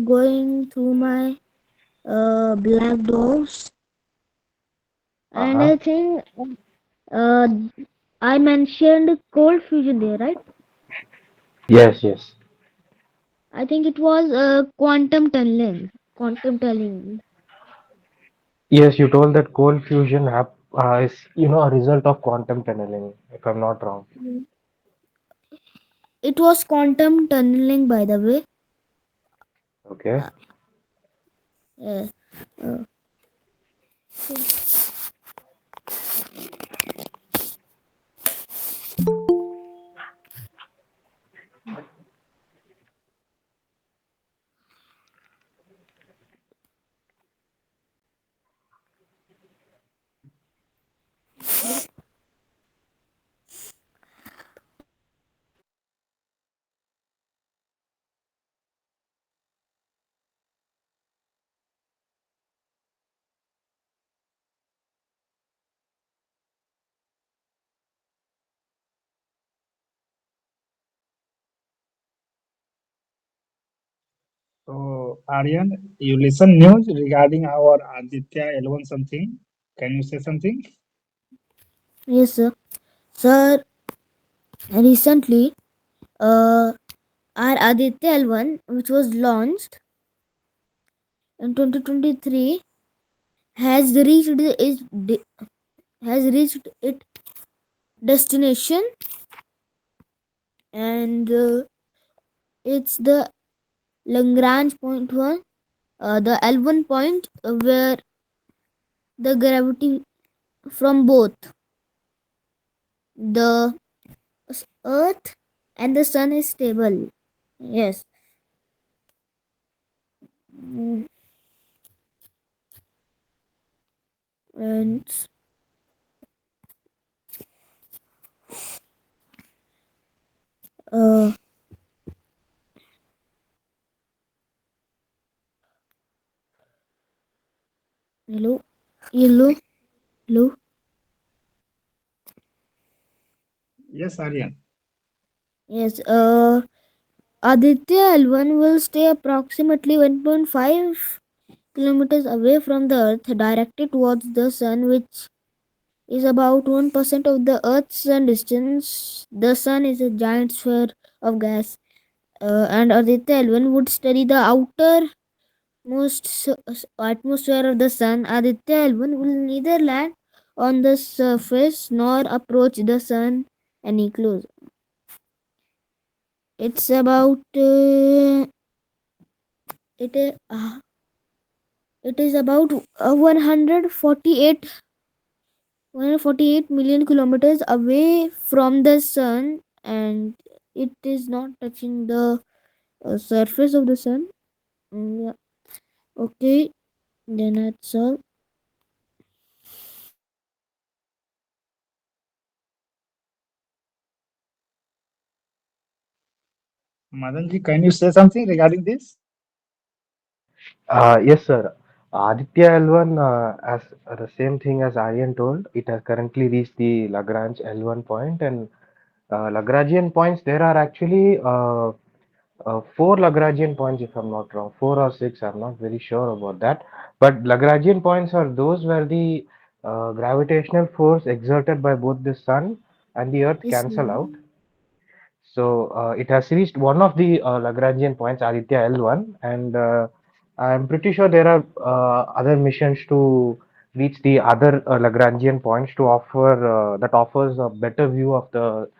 going through my black doors, and Uh-huh. I think uh, I mentioned cold fusion there, right? Yes, yes. I think it was quantum tunneling. Quantum tunneling. Yes, you told that cold fusion is, a result of quantum tunneling, if I'm not wrong. Mm. It was quantum tunneling, by the way. Okay. Uh, uh, uh, So, Aryan, you listen news regarding our Aditya L1 something. Can you say something? yes, sir. Sir, recently, our Aditya L1, which was launched in 2023, has reached has reached its destination, and it's the Lagrange point one, the L1 point, where the gravity from both the Earth and the Sun is stable. Yes. Mm, and uh, hello, hello, hello. Yes, Aryan. Yes. Aditya L1 will stay approximately 1.5 kilometers away from the Earth, directed towards the Sun, which is about 1% of the Earth's sun distance. The Sun is a giant sphere of gas, and Aditya L1 would study the outermost atmosphere of the Sun. Aditya L1 will neither land on the surface nor approach the Sun any closer. It's about it. It is about 148 million kilometers away from the sun, and it is not touching the surface of the sun. Yeah. Okay, then that's all. Madanji, can you say something regarding this? Yes, sir. Aditya L1, as the same thing as Aryan told, it has currently reached the Lagrange L1 point, and Lagrangian points, there are actually four Lagrangian points, if I'm not wrong, four or six, I'm not very sure about that. But Lagrangian points are those where the gravitational force exerted by both the sun and the earth Yes, cancel out. So it has reached one of the Lagrangian points, Aditya L1, and I'm pretty sure there are other missions to reach the other Lagrangian points to offer that offers a better view of the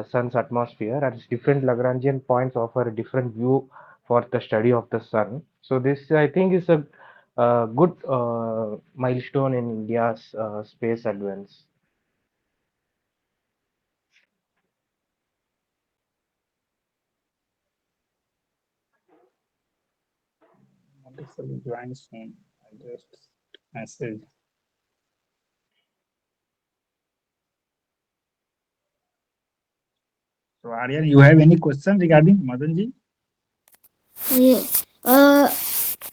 sun's atmosphere, and different Lagrangian points offer a different view for the study of the sun. So this, I think, is a good milestone in India's space advance. Mallik sir will join soon. I just message. So, Aryan, you have any question regarding Madanji? yeah. Uh,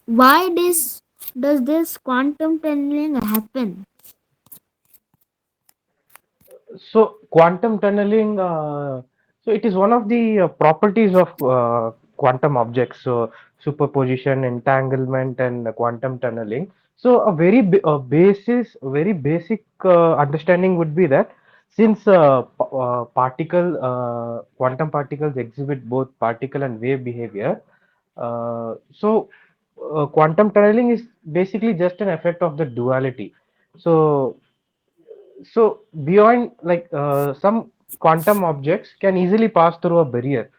why does this quantum tunneling happen? So quantum tunneling, so it is one of the properties of quantum objects. So superposition, entanglement, and quantum tunneling. So a very basic understanding would be that since quantum particles exhibit both particle and wave behavior, quantum tunneling is basically just an effect of the duality. So so beyond some quantum objects can easily pass through a barrier,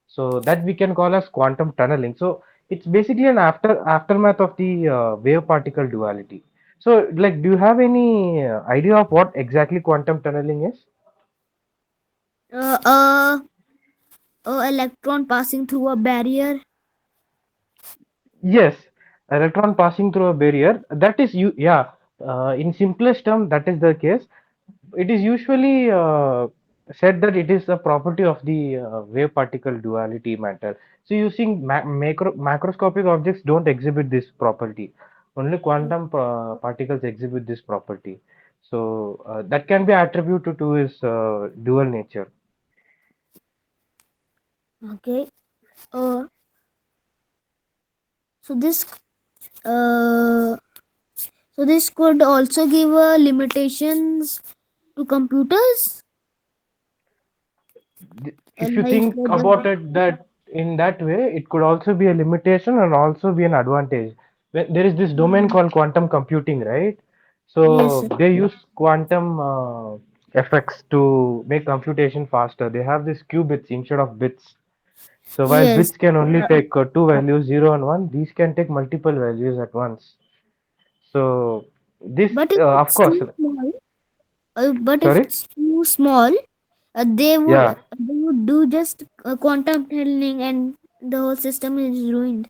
so that we can call as quantum tunneling. So it's basically an aftermath of the wave particle duality. So like, do you have any idea of what exactly quantum tunneling is? Uh, uh, a electron passing through a barrier. Yes, electron passing through a barrier. That is you. Yeah. In simplest term, that is the case. It is usually said that it is a property of the wave particle duality matter. So using macroscopic objects don't exhibit this property. Only quantum particles exhibit this property. So that can be attributed to his dual nature. Okay. Uh, so this uh, so this could also give limitations to computers, If you like think about it that in that way, it could also be a limitation and also be an advantage. There is this domain Mm, called quantum computing, right? yes, So sir. they use quantum effects to make computation faster. They have these qubits instead of bits. So while Yes, bits can only take two values, 0 and 1, these can take multiple values at once. So this, but if of it's course, too small, but if sorry, it's too small, yeah. they would do just quantum tunneling, and the whole system is ruined.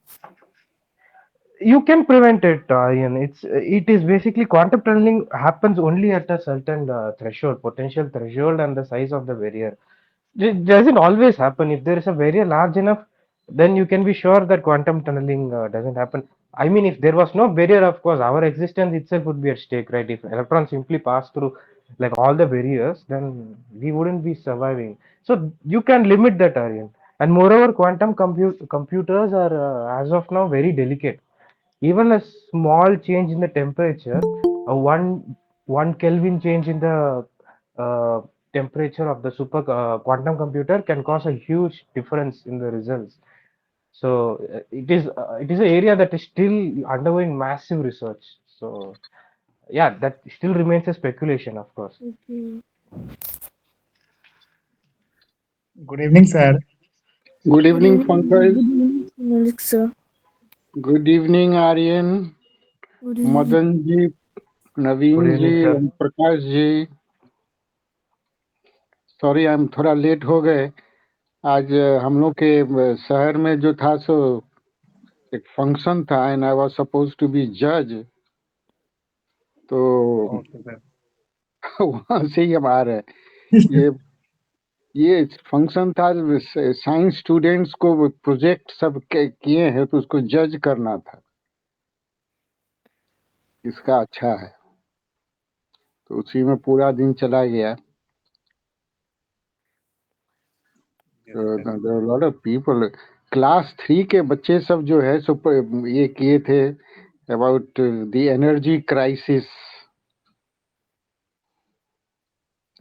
You can prevent it, Ian. It is basically quantum tunneling happens only at a certain threshold, potential threshold, and the size of the barrier. It doesn't always happen. If there is a barrier large enough, then you can be sure that quantum tunneling doesn't happen. I mean, if there was no barrier, of course, our existence itself would be at stake, right? If electrons simply pass through like all the barriers, then we wouldn't be surviving. So you can limit that, Aryan. And moreover, computers are, as of now, very delicate. Even a small change in the temperature, a one Kelvin change in the uh, temperature of the super quantum computer can cause a huge difference in the results. So it is an area that is still undergoing massive research. So yeah, that still remains a speculation, of course. Okay. Good evening, sir. Good Good evening, evening. Pankaj. Good evening, Mallik, sir. Good evening, Aryan, Good evening. Madan ji, Good Naveen ji, evening, sir. Om Prakash ji. Sorry I am थोड़ा late हो गए आज हम लोग के शहर में जो था सो एक फंक्शन था and I was suppose to be जज तो Okay, sir. वहां से ही हम आ रहे हैं ये ये फंक्शन था साइंस स्टूडेंट्स को प्रोजेक्ट सब किए हैं तो उसको जज करना था इसका अच्छा है तो उसी में पूरा दिन चला गया Yes, So sir. there are a lot of people. Class 3 के बच्चे सब जो है सो ये किए थे about the energy crisis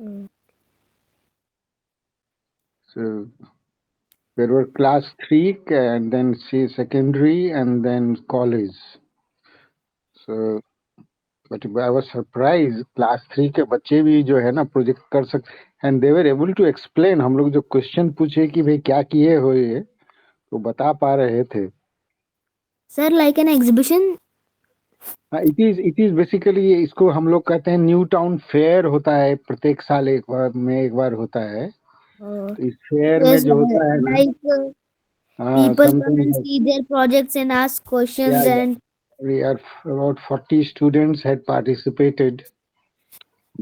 Mm. so there were class 3 and then see secondary and then college so but I was surprised class 3 के बच्चे भी जो है ना प्रोजेक्ट कर सकते and they were able to explain हम लोग जो क्वेश्चन पूछे कि भाई क्या किए हो ये तो बता पा रहे थे Sir, like an exhibition. It is basically इसको हम लोग कहते हैं न्यू टाउन फेयर होता है प्रत्येक साल एक बार होता है Uh, तो इस फेयर में yes, जो होता है ना like हाँ people come and something see their projects and ask या questions, and we are about 40 students had participated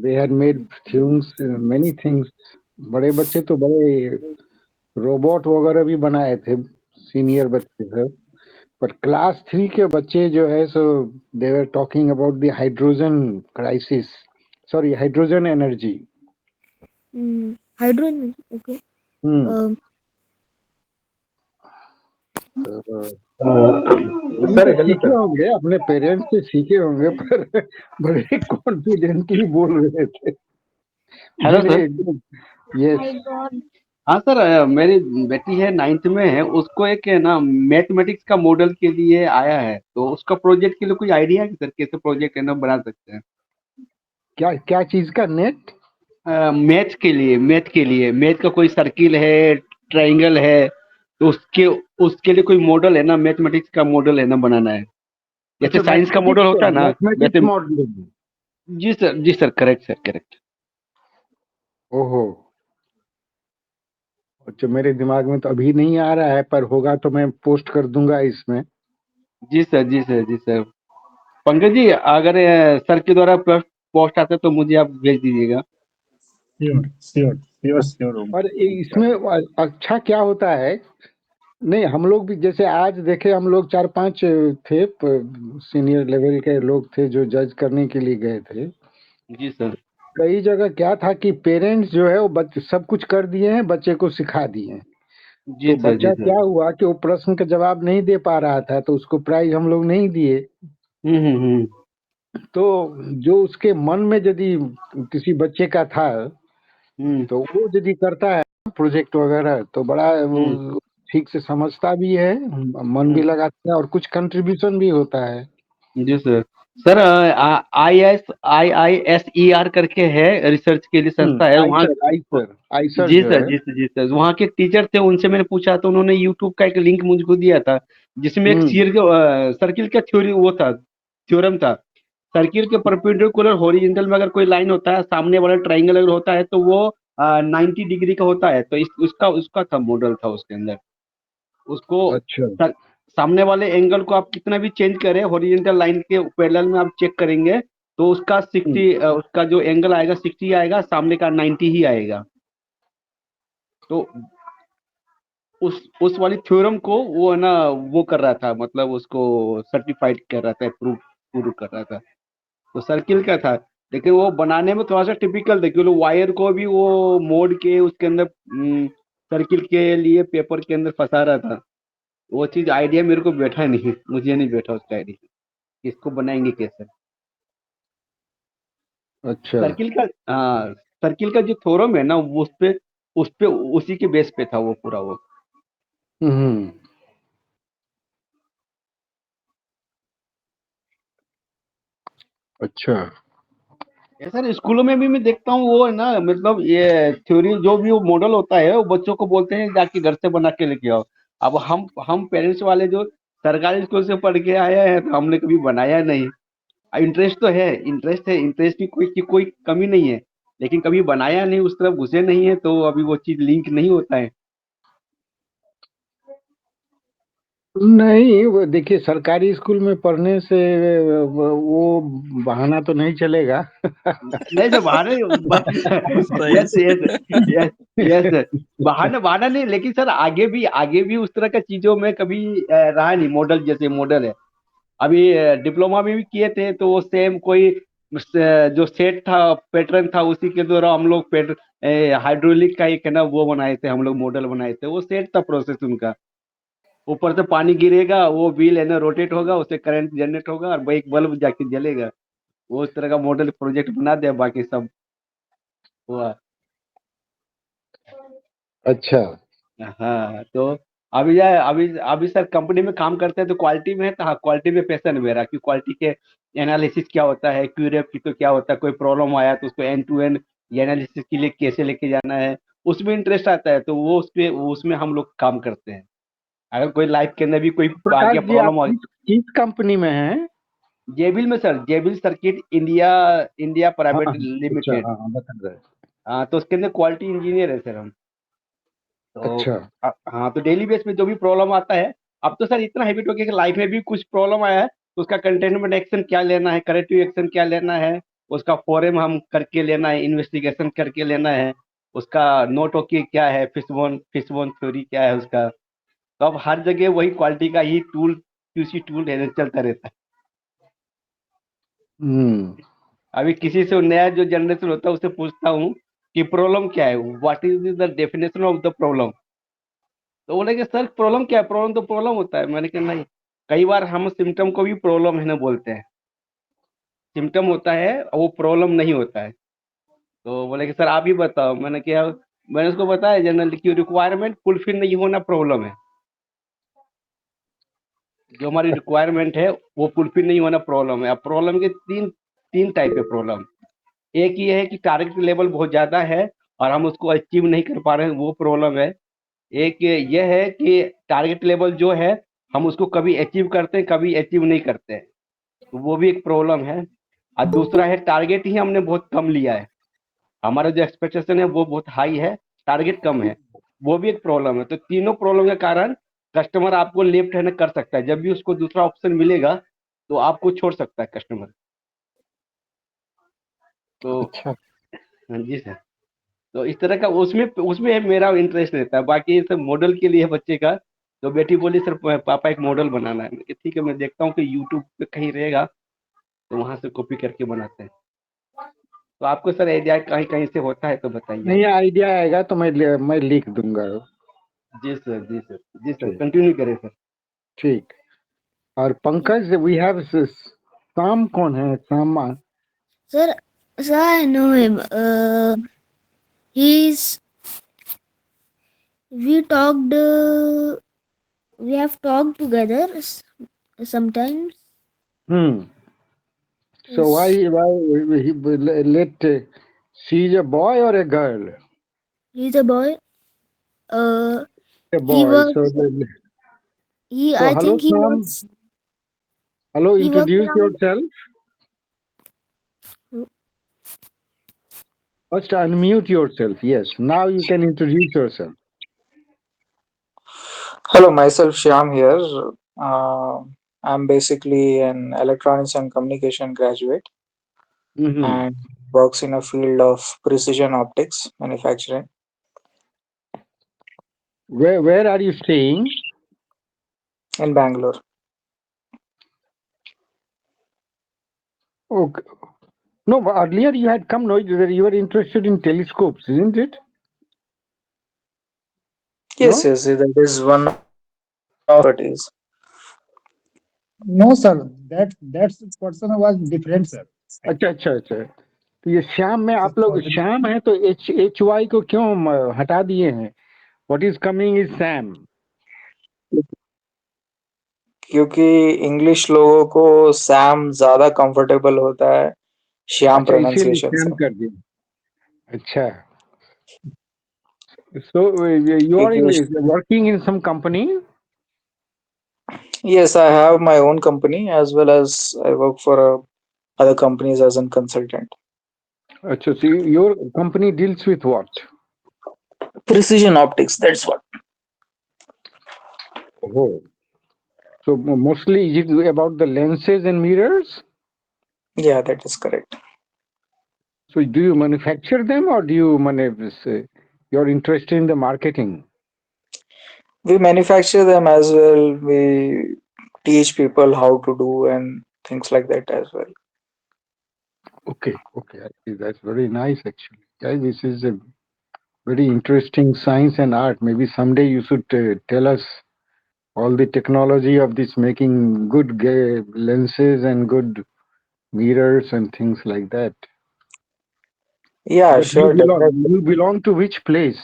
they had made things many things बड़े बच्चे तो बड़े रोबोट वगैरह भी बनाए थे सीनियर बच्चे सब पर क्लास 3 के बच्चे जो है सो they were talking about the hydrogen crisis sorry hydrogen energy hydrogen. Okay. Hmm Um, तुम सर, तो हेलो सीखे सर। होंगे, अपने पेरेंट्स से सीखे होंगे, पर बड़े कॉन्फिडेंटली बोल रहे थे। नहीं हेलो सर। नहीं, यस। हाँ सर, मेरी बेटी है 9th में है, उसको एक है ना मैथमेटिक्स का मॉडल के लिए आया है, तो उसका प्रोजेक्ट के लिए कोई आइडिया है कि सर कैसे प्रोजेक्ट है ना बना सकते हैं? क्या क्या चीज का नेट? मैथ के लिए मैथ का कोई सर्किल है, ट्रायंगल है, तो उसके उसके लिए कोई मॉडल है ना, मैथमेटिक्स का मॉडल है ना बनाना है, जैसे अच्छा, साइंस का मॉडल मैथमेटिक्स होता है ना मैथमेटिक्स वैसे। मॉडलिंग। जी सर, जी सर, करेक्ट सर, करेक्ट। ओहो। अच्छा, मेरे दिमाग में तो अभी नहीं आ रहा है, पर होगा तो मैं पोस्ट कर दूंगा इसमें। जी सर, जी सर, जी सर। पंकज जी, अगर सर के द्वारा पोस्ट आता है तो मुझे आप भेज दीजिएगा। श्योर श्योर श्योर श्योर और ओमकार। इसमें अच्छा क्या होता है? नहीं, हम लोग भी जैसे आज देखे, हम लोग 4-5 थे, सीनियर लेवल के लोग थे जो जज करने के लिए गए थे। जी सर। कई जगह क्या था कि पेरेंट्स जो है वो बच्चे सब कुछ कर दिए हैं, बच्चे को सिखा दिए हैं। जी तो सर, जी बच्चा सर। क्या हुआ कि वो प्रश्न का जवाब नहीं दे पा रहा था, तो उसको प्राइज हम लोग नहीं दिए। हम्म। तो जो उसके मन में यदि किसी बच्चे का था, हम्म तो वो यदि करता है प्रोजेक्ट वगैरह, तो बड़ा हम्म वो ठीक से समझता भी है, मन भी हम्म। लगाता है, और कुछ कंट्रीब्यूशन भी होता है। जी सर। सर, IISER करके है, रिसर्च के लिए संस्था है वहाँ। आइसर आइसर आइसर जी जो सर, है। जी सर, जी सर, वहाँ के टीचर थे, उनसे मैंने पूछा तो उन्होंने यूट्यूब का एक लिंक मुझको दिया था, जिसमें एक हम्म सर्किल का थ्योरी वो था, थ्योरम था। सर्किल के परपेंडिकुलर हॉरिजॉन्टल में अगर कोई लाइन होता है, सामने वाला ट्राइंगल अगर होता है, तो वो 90 डिग्री का होता है, तो उसका उसका था, मॉडल था उसके अंदर। उसको अच्छा। सर, सामने वाले एंगल को आप कितना भी चेंज करें, हॉरिजॉन्टल लाइन के पैरेलल में आप चेक करेंगे, तो उसका हम्म 60, उसका जो एंगल आएगा 60 आएगा, सामने का 90 ही आएगा। तो उस वाली थ्योरम को वो है ना, वो कर रहा था, मतलब उसको सर्टिफाइड कर रहा था, प्रूव प्रूव कर रहा था। तो सर्किल का था, लेकिन वो बनाने में थोड़ा सा टिपिकल था, क्योंकि वायर को भी वो मोड़ के उसके अंदर सर्किल के लिए पेपर के अंदर फंसा रहा था। वो चीज आइडिया मेरे को बैठा नहीं, मुझे नहीं बैठा उसका आइडिया, इसको बनाएंगे कैसे। अच्छा। सर्किल का, हाँ, सर्किल का जो थ्योरम है ना, वो उस पे उसी के बेस पे था वो पूरा वो। हम्म अच्छा। ये सर, स्कूलों में भी मैं देखता हूँ, वो है ना, मतलब ये थ्योरी जो भी वो मॉडल होता है, वो बच्चों को बोलते हैं जाके घर से बना के लेके आओ। अब हम पेरेंट्स वाले जो सरकारी स्कूल से पढ़ के आए हैं, तो हमने कभी बनाया नहीं। इंटरेस्ट तो है, इंटरेस्ट की कोई कमी नहीं है, लेकिन कभी बनाया नहीं, उस तरफ घुसे नहीं है, तो अभी वो चीज लिंक नहीं होता है। नहीं, वो देखिए, सरकारी स्कूल में पढ़ने से वो बहाना तो नहीं चलेगा। नहीं सर, बहाना सही yes yes yes yes sir. बहाना बहाना नहीं, लेकिन सर आगे भी उस तरह का चीजों में कभी रहा नहीं, मॉडल जैसे मॉडल है। अभी डिप्लोमा में भी किए थे, तो वो सेम कोई जो सेट था, पैटर्न था, उसी के द्वारा हम लोग हाइड्रोलिक का एक है ना वो बनाए थे, हम लोग मॉडल बनाए थे, वो सेट था प्रोसेस उनका। ऊपर से पानी गिरेगा, वो व्हील है ना रोटेट होगा, उससे करंट जनरेट होगा, और वो एक बल्ब जाके जलेगा। वो उस तरह का मॉडल प्रोजेक्ट बना दिया, बाकी सब हुआ। अच्छा। हाँ, तो अभी सर कंपनी में काम करते हैं, तो क्वालिटी में है, तो हाँ, क्वालिटी में पैशन है मेरा, कि क्वालिटी के एनालिसिस क्या होता है, क्यूरेप की तो क्या होता है, कोई प्रॉब्लम आया तो उसको एंड टू एंड एनालिसिस के लिए कैसे लेके जाना है, उसमें इंटरेस्ट आता है, तो उसमें हम लोग काम करते हैं। अगर कोई लाइफ के अंदर भी कोई आ प्रकाश गया जी, आप प्रॉब्लम। किस कंपनी में हैं? जेबिल में सर, जेबिल सर्किट इंडिया इंडिया हाँ प्राइवेट हाँ, अच्छा, लिमिटेड। हाँ हाँ, बता रहे। हाँ, तो उसके अंदर क्वालिटी इंजीनियर है सर हम। तो अच्छा। हाँ, तो डेली बेस में जो भी प्रॉब्लम आता है, अब तो सर इतना हैबिट हो गया कि लाइफ में भी कुछ प्रॉब्लम आया है, तो उसका कंटेनमेंट एक्शन क्या लेना है, करेक्टिव एक्शन क्या लेना है, उसका फॉरेम हम करके लेना है, इन्वेस्टिगेशन करके लेना है, उसका नोट ओके क्या है, फिशबोन थ्योरी क्या है उसका। तो अब हर जगह वही क्वालिटी का ही टूल, क्यूसी टूल है, चलता रहता है। हम्म अभी किसी से नया जो जनरेशन होता है उससे पूछता हूँ कि प्रॉब्लम क्या है, what is the definition of the problem. तो बोले कि सर प्रॉब्लम क्या है? प्रॉब्लम तो प्रॉब्लम होता है। मैंने कहा नहीं, कई बार हम सिम्पटम को भी प्रॉब्लम है ना बोलते हैं। सिम्पटम होता है और वो प्रॉब्लम नहीं होता है। तो बोले कि सर आप ही बताओ। मैंने उसको बताया जनरली कि रिक्वायरमेंट फुलफिल नहीं होना प्रॉब्लम है। जो हमारी रिक्वायरमेंट है वो फुलफिल नहीं होना प्रॉब्लम है। अब प्रॉब्लम के तीन तीन टाइप है प्रॉब्लम। एक ये है कि टारगेट लेवल बहुत ज़्यादा है और हम उसको अचीव नहीं कर पा रहे हैं, वो प्रॉब्लम है। एक ये है कि टारगेट लेवल जो है हम उसको कभी अचीव करते हैं, कभी अचीव नहीं करते हैं, तो वो भी एक प्रॉब्लम है। और दूसरा है टारगेट ही हमने बहुत कम लिया है। हमारा जो एक्सपेक्टेशन है वो बहुत हाई है, टारगेट कम है, वो भी एक प्रॉब्लम है। तो तीनों प्रॉब्लम के कारण कस्टमर आपको लेफ्ट हैंड कर सकता है। जब भी उसको दूसरा ऑप्शन मिलेगा तो आपको छोड़ सकता है कस्टमर। तो अच्छा। हाँ जी सर। तो इस तरह का उसमें उसमें मेरा इंटरेस्ट रहता है। बाकी ये सब मॉडल के लिए बच्चे का, तो बेटी बोली सर पापा एक मॉडल बनाना है। मैंने कहा, ठीक है मैं देखता हूँ कि यूट्यूब पे कहीं रहेगा तो वहां से कॉपी करके बनाते हैं। तो आपको सर आइडिया कहीं कहीं से होता है तो बताइए। नहीं, आइडिया आएगा तो मैं लिख दूंगा। जी सर, जी सर, जी सर, ठीक। कंटिन्यू करें सर। ठीक। और पंकज, वी हैव शाम, कौन है शाम? Sir, sir, I know him. He's we talked. We have talked together sometimes. Hmm. So Yes, why he let she's a boy or a girl? he's a boy. Uh, A he boy. So works. He. so I hello think he Sam. works. Hello, He works introduce around. yourself. First unmute yourself. Yes. Now you can introduce yourself. Hello, myself Shyam here. I'm basically an electronics and communication graduate Hmm. and works in a field of precision optics manufacturing Where are you staying? in Bangalore. Okay. No, but earlier you had come, no, that you were interested in telescopes, isn't it? Yes, No? yes, that is one of it is. No, sir. That person was different, sir. अच्छा अच्छा अच्छा। तो ये श्याम में This is आप लोग totally Shyam है तो एच वाई को क्यों हटा दिए हैं? What is coming is Sam. क्योंकि इंग्लिश लोगों को सैम ज्यादा कंफर्टेबल होता है श्याम अच्छा, इसीलिए प्रोनाउंसिएशन सैम से। कर दिए। अच्छा। So you are क्योंकि working in some company? yes, I have my own company as well as I work for other companies as a consultant. अच्छा, so your company deals with what? Precision optics, that's what. Oh, so mostly is it about the lenses and mirrors? Yeah, that is correct. So do you manufacture them or do you you're interested in the marketing? We manufacture them as well. We teach people how to do and things like that as well. Okay, okay, I see. That's very nice actually. Yeah, this is a very interesting science and art. Maybe someday you should tell us all the technology of this making good lenses and good mirrors and things like that. Yeah, But you sure, belong definitely. you belong to which place?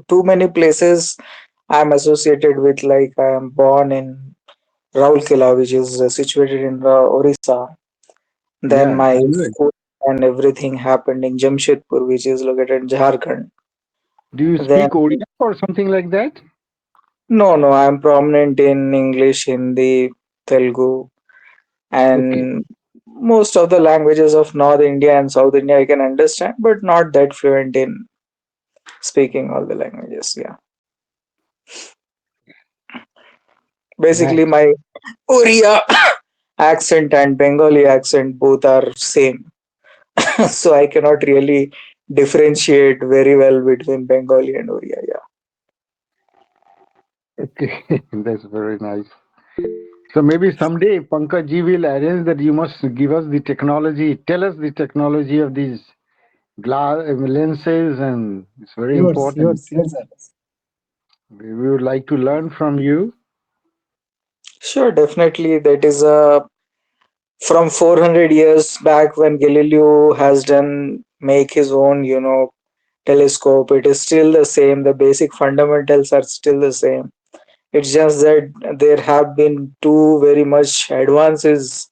Too many places I'm associated with. Like I am born in Raulkela, which is situated in Orissa. Then Yeah, my I know it. school and everything happened in Jamshedpur, which is located in Jharkhand. Do you Then speak Odia or something like that? no, no, I'm prominent in English, Hindi, Telugu, Okay. and most of the languages of North India and South India I can understand, but not that fluent in speaking all the languages. Yeah, basically Nice. my Oriya accent and Bengali accent both are same, so I cannot really differentiate very well between Bengali and Oriya. Yeah, Okay. That's very nice. So maybe someday Pankaj ji will arrange that you must give us the technology, tell us the technology of these glass lenses, and it's very Sure, sure, important. sure, sir. We would like to learn from you. Sure, definitely. That is from 400 years back when Galileo has done make his own, telescope. It is still the same. The basic fundamentals are still the same. It's just that there have been two very much advances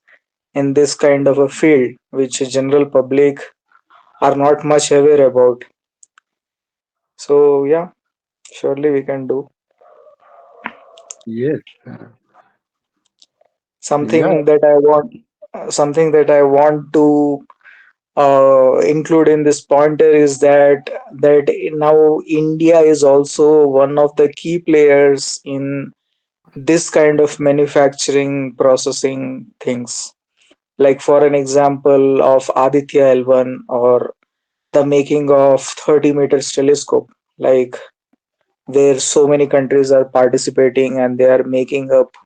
in this kind of a field, which general public are not much aware about. So yeah, surely we can do Yes. Yeah. something that I want to include in this pointer is that now India is also one of the key players in this kind of manufacturing processing things. Like for an example of Aditya L1 or the making of 30 meters telescope, like where so many countries are participating and they are making up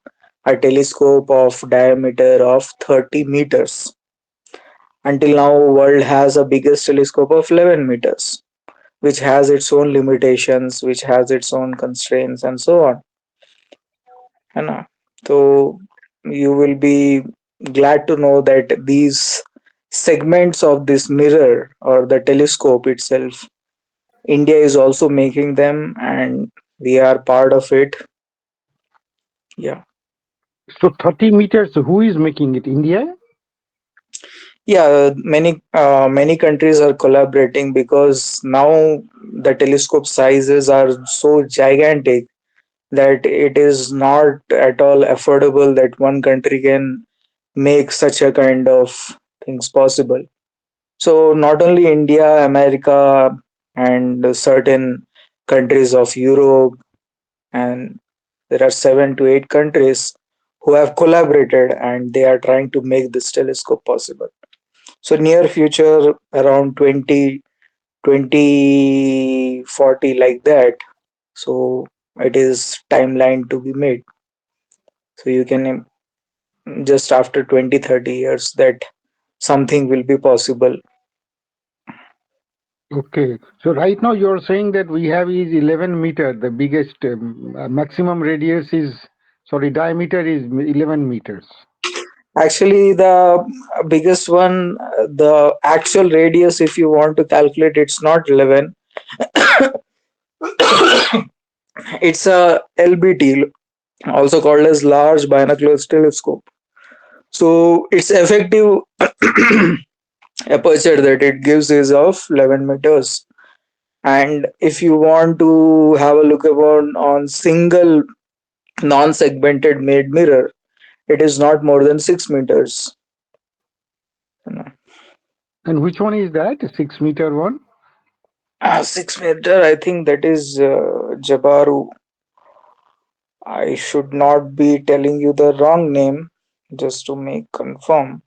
a telescope of diameter of 30 meters. Until now, world has a biggest telescope of 11 meters, which has its own limitations, which has its own constraints, and so on. है ना? So you will be glad to know that these segments of this mirror or the telescope itself, India is also making them, and we are part of it. Yeah. So 30 meters, who is making it? India? Yeah, many countries are collaborating because now the telescope sizes are so gigantic that it is not at all affordable that one country can make such a kind of things possible. So not only India, America, and certain countries of Europe, and there are 7 to 8 countries who have collaborated and they are trying to make this telescope possible. So near future, around 2040 like that. So it is timeline to be made. So you can just after 20-30 years that something will be possible. Okay. So right now you're saying that we have is 11 meter, the biggest maximum radius is, sorry, diameter is 11 meters. Actually, the biggest one, the actual radius, if you want to calculate, it's not 11. It's a LBT, also called as Large Binocular Telescope. So its effective aperture that it gives is of 11 meters. And if you want to have a look upon on single non-segmented made mirror, it is not more than 6 meters. And which one is that? 6 meter one? 6 meter, I think that is Jabaru. I should not be telling you the wrong name just to make confirm.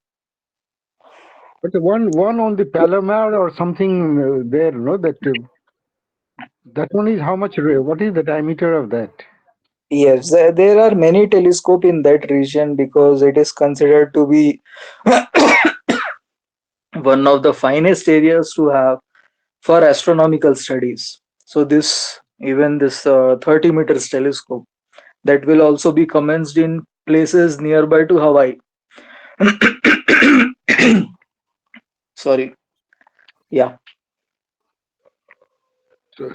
But the one on the Palomar or something there, no, that one is how much, what is the diameter of that? Yes, there are many telescope in that region because it is considered to be one of the finest areas to have for astronomical studies. So this 30 meters telescope that will also be commenced in places nearby to Hawaii. Sorry. Yeah.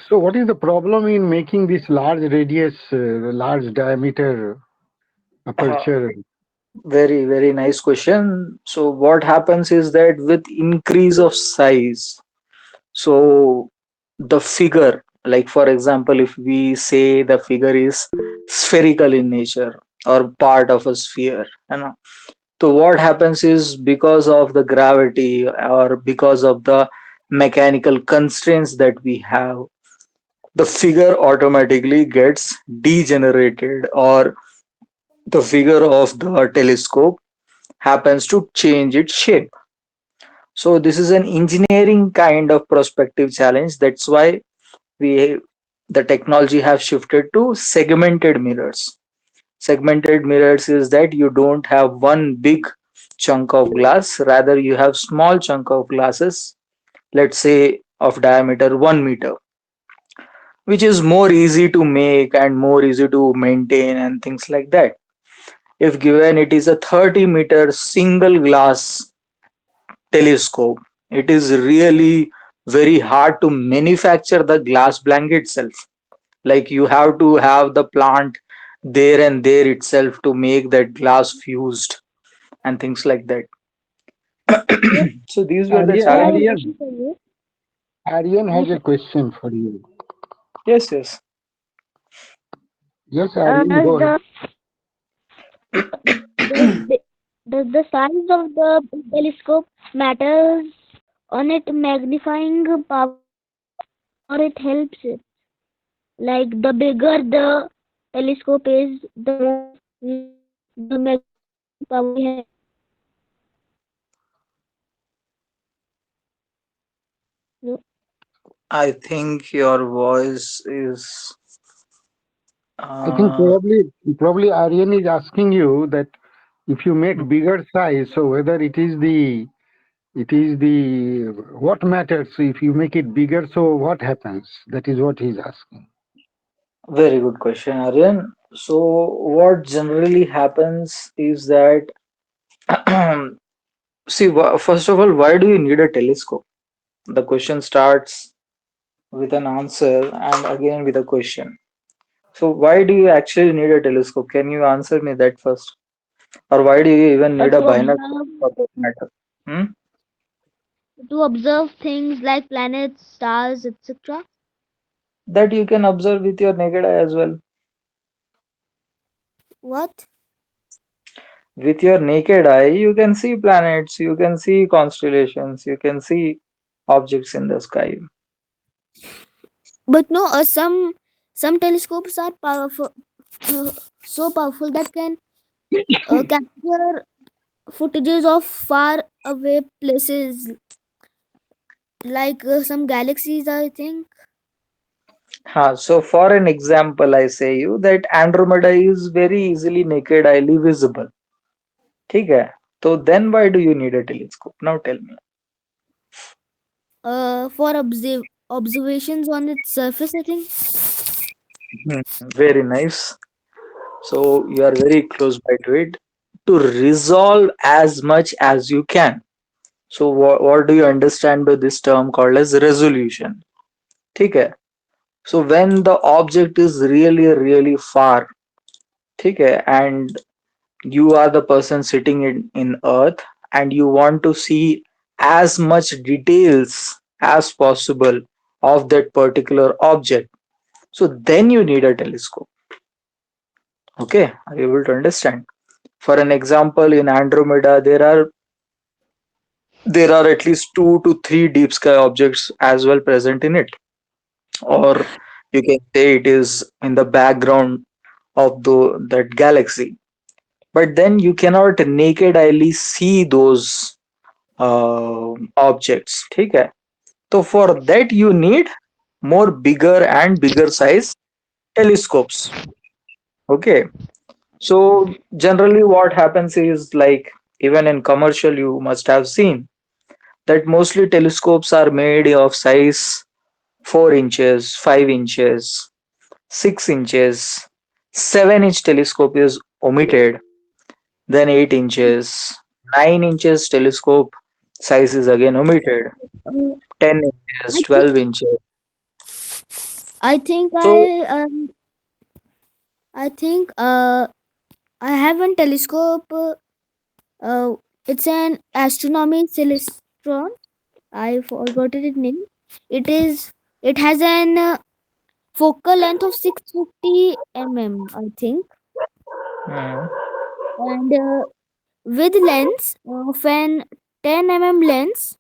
So what is the problem in making this large radius, large diameter Uh, aperture? very nice question. So what happens is that with increase of size, so the figure, like for example, if we say the figure is spherical in nature or part of a sphere, you know, so what happens is because of the gravity or because of the mechanical constraints that we have, the figure automatically gets degenerated, or the figure of the telescope happens to change its shape. So this is an engineering kind of prospective challenge. That's why we the technology have shifted to segmented mirrors. Segmented mirrors is that you don't have one big chunk of glass, rather you have small chunk of glasses let's say of diameter 1 meter, which is more easy to make and more easy to maintain and things like that. If given it is a 30-meter single glass telescope, it is really very hard to manufacture the glass blanket itself. Like you have to have the plant there and there itself to make that glass fused and things like that. So So these were the I Aryan, have a challenges. Aryan, question for you. Aryan Yes, has sir. a question for you. Yes, yes. Yes, Aryan, Does go ahead. the does the size of the telescope matters on it magnifying power, or it helps it? Like the bigger the telescope is, the more the magnifying power we have. No? I think your voice is I think uh, probably Aryan is asking you that if you make bigger size, so whether it is the what matters if you make it bigger, so what happens? That is what he's asking. very good question, Aryan. So what generally happens is that see, first of all, why do you need a telescope? The question starts with an answer and again with a question. So why do you actually need a telescope? Can you answer me that first? Or why do you even need a To binocular observe for that matter? Hmm? things like planets, stars, etc. That you can observe with your naked eye as well. What? With your naked eye, you can see planets, you can see constellations, you can see objects in the sky. But no, some telescopes are powerful, uh, so powerful that can capture footages of far away places, like some galaxies, I think. So for an example, I say you that Andromeda is very easily naked eyely visible. ठीक है? So then why do you need a telescope? Now tell me. For observations on its surface, I think. Hmm, very nice. So you are very close by to it. To resolve as much as you can. So what do you understand by this term called as resolution? ठीक है? So when the object is really really far, ठीक है, and you are the person sitting in earth and you want to see as much details as possible of that particular object, so then you need a telescope. Okay, are you able to understand? For an example, in Andromeda there are at least 2 to 3 deep sky objects as well present in it, or you can say it is in the background of that galaxy, but then you cannot naked eyely see those objects. ठीक है? So for that you need more bigger and bigger size telescopes. Okay. So generally what happens is, like, even in commercial you must have seen that mostly telescopes are made of size 4 inches, 5 inches, 6 inches, 7-inch telescope is omitted, then 8 inches, 9 inches telescope size is again omitted, Uh, 10 inches, I think 12 inches. I think So, I think I have a telescope. It's an astronomy celestron. I forgot its name. It is. It has an focal length of 650 mm, I think, mm, and with lens of an 10 mm lens,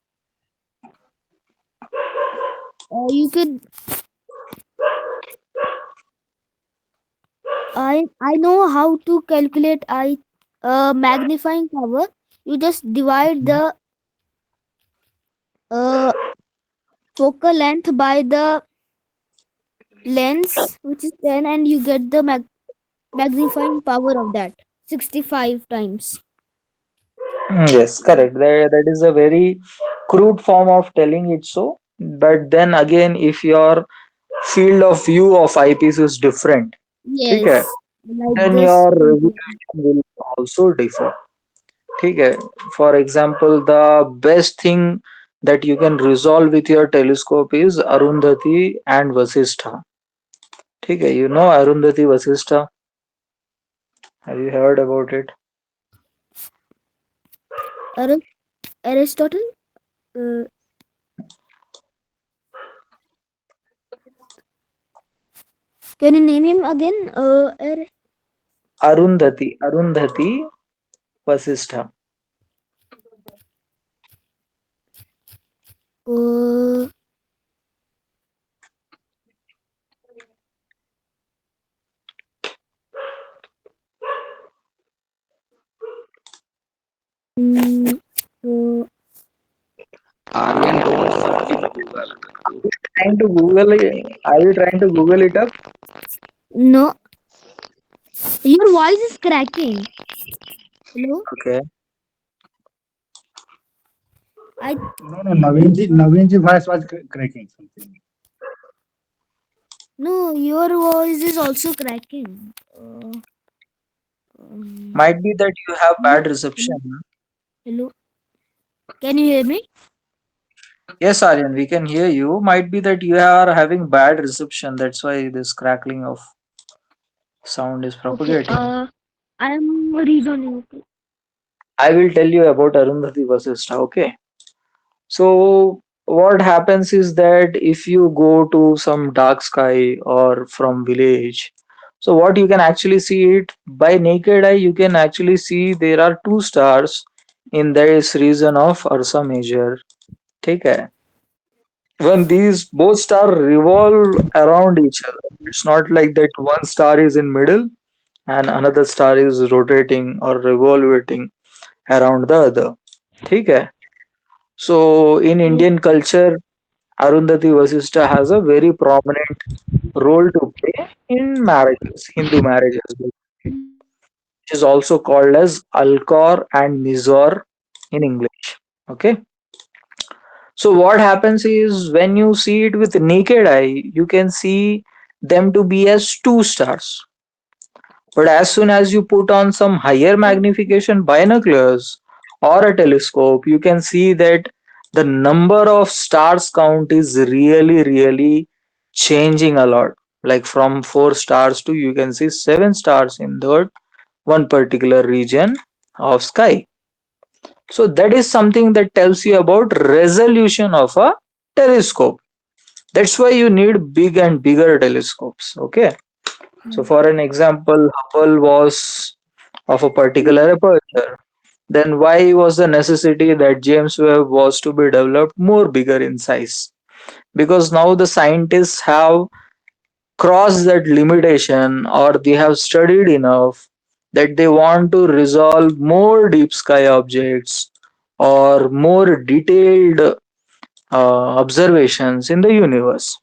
you could. I know how to calculate magnifying power. You just divide the uh, focal length by the lens, which is 10, and you get the magnifying power of that 65 times. yes, correct. That is a very crude form of telling it so. But then again, if your field of view of eyepiece is different, okay, Yes, like then this. your resolution will also differ. Okay. For example, the best thing that you can resolve with your telescope is Arundhati and Vasistha. Okay, you know Arundhati Vasistha. Have you heard about it? Ari- Aristotle. Uh, can you name him again? Arundhati Vasistha. Uh, mm, uh, Aryan, don't search in Google. Trying to Google it. Are you trying to Google it up? no, your voice is cracking. Hello, Okay. I No, no, Naveenji voice was cracking something. no, your voice is also cracking. Might be that you have Hello, bad reception. hello. Can you hear me? Yes, Aryan, we can hear you. Might be that you are having bad reception. That's why this crackling of sound is Okay. propagating. I am rejoining. Okay. I will tell you about Arundhati Vasistha. Okay. So what happens is that if you go to some dark sky or from village, so what you can actually see it by naked eye, you can actually see there are two stars in this region of Ursa Major. Take care. When these both stars revolve around each other, it's not like that one star is in middle and another star is rotating or revolving around the other. ठीक है? So in Yes. Indian culture, Arundhati Vasistha has a very prominent role to play in marriages, Hindu marriages, which is also called as Alkor and Nizor in English. Okay. So what happens is when you see it with naked eye, you can see them to be as two stars. But as soon as you put on some higher magnification binoculars or a telescope, you can see that the number of stars count is really changing a lot. Like from 4 stars to you can see 7 stars in that one particular region of sky. So that is something that tells you about resolution of a telescope. That's why you need big and bigger telescopes. Okay. So for an example, Hubble was of a particular aperture. Then why was the necessity that James Webb was to be developed more bigger in size? Because now the scientists have crossed that limitation or they have studied enough that they want to resolve more deep sky objects or more detailed observations in the universe.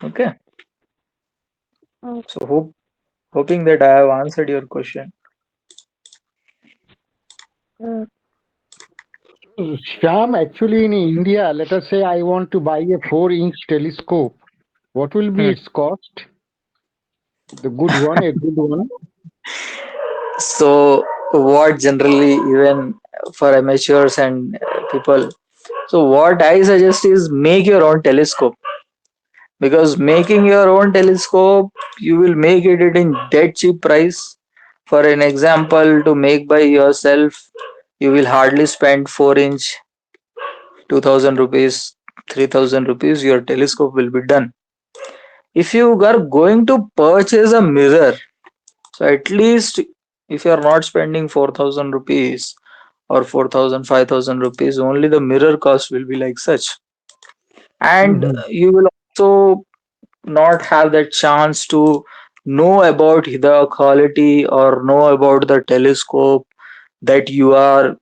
Okay, so hoping that I have answered your question. Uh, Sham, actually in India, let us say I want to buy a 4-inch telescope. What will be Hmm. its cost? The good one, a good one. So, what generally, even for amateurs and people, so what I suggest is make your own telescope because making your own telescope, you will make it at a dead cheap price. For an example, to make by yourself, you will hardly spend 4-inch, 2000 rupees, 3000 rupees, your telescope will be done. If you are going to purchase a mirror, so at least if you are not spending 4000 rupees or 4000, 5000 rupees, only the mirror cost will be like such. And Mhm. you will also not have that chance to know about the quality or know about the telescope that you are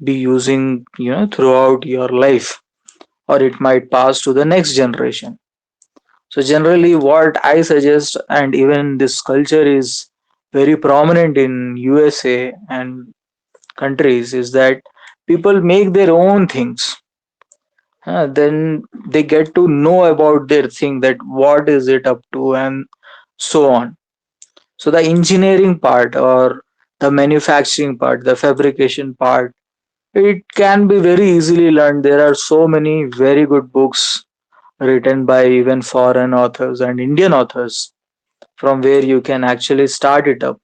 be using throughout your life, or it might pass to the next generation. So generally what I suggest, and even this culture is very prominent in USA and countries, is that people make their own things. then they get to know about their thing, that what is it up to and so on. So the engineering part or the manufacturing part, the fabrication part, it can be very easily learned. There are so many very good books written by even foreign authors and Indian authors from where you can actually start it up.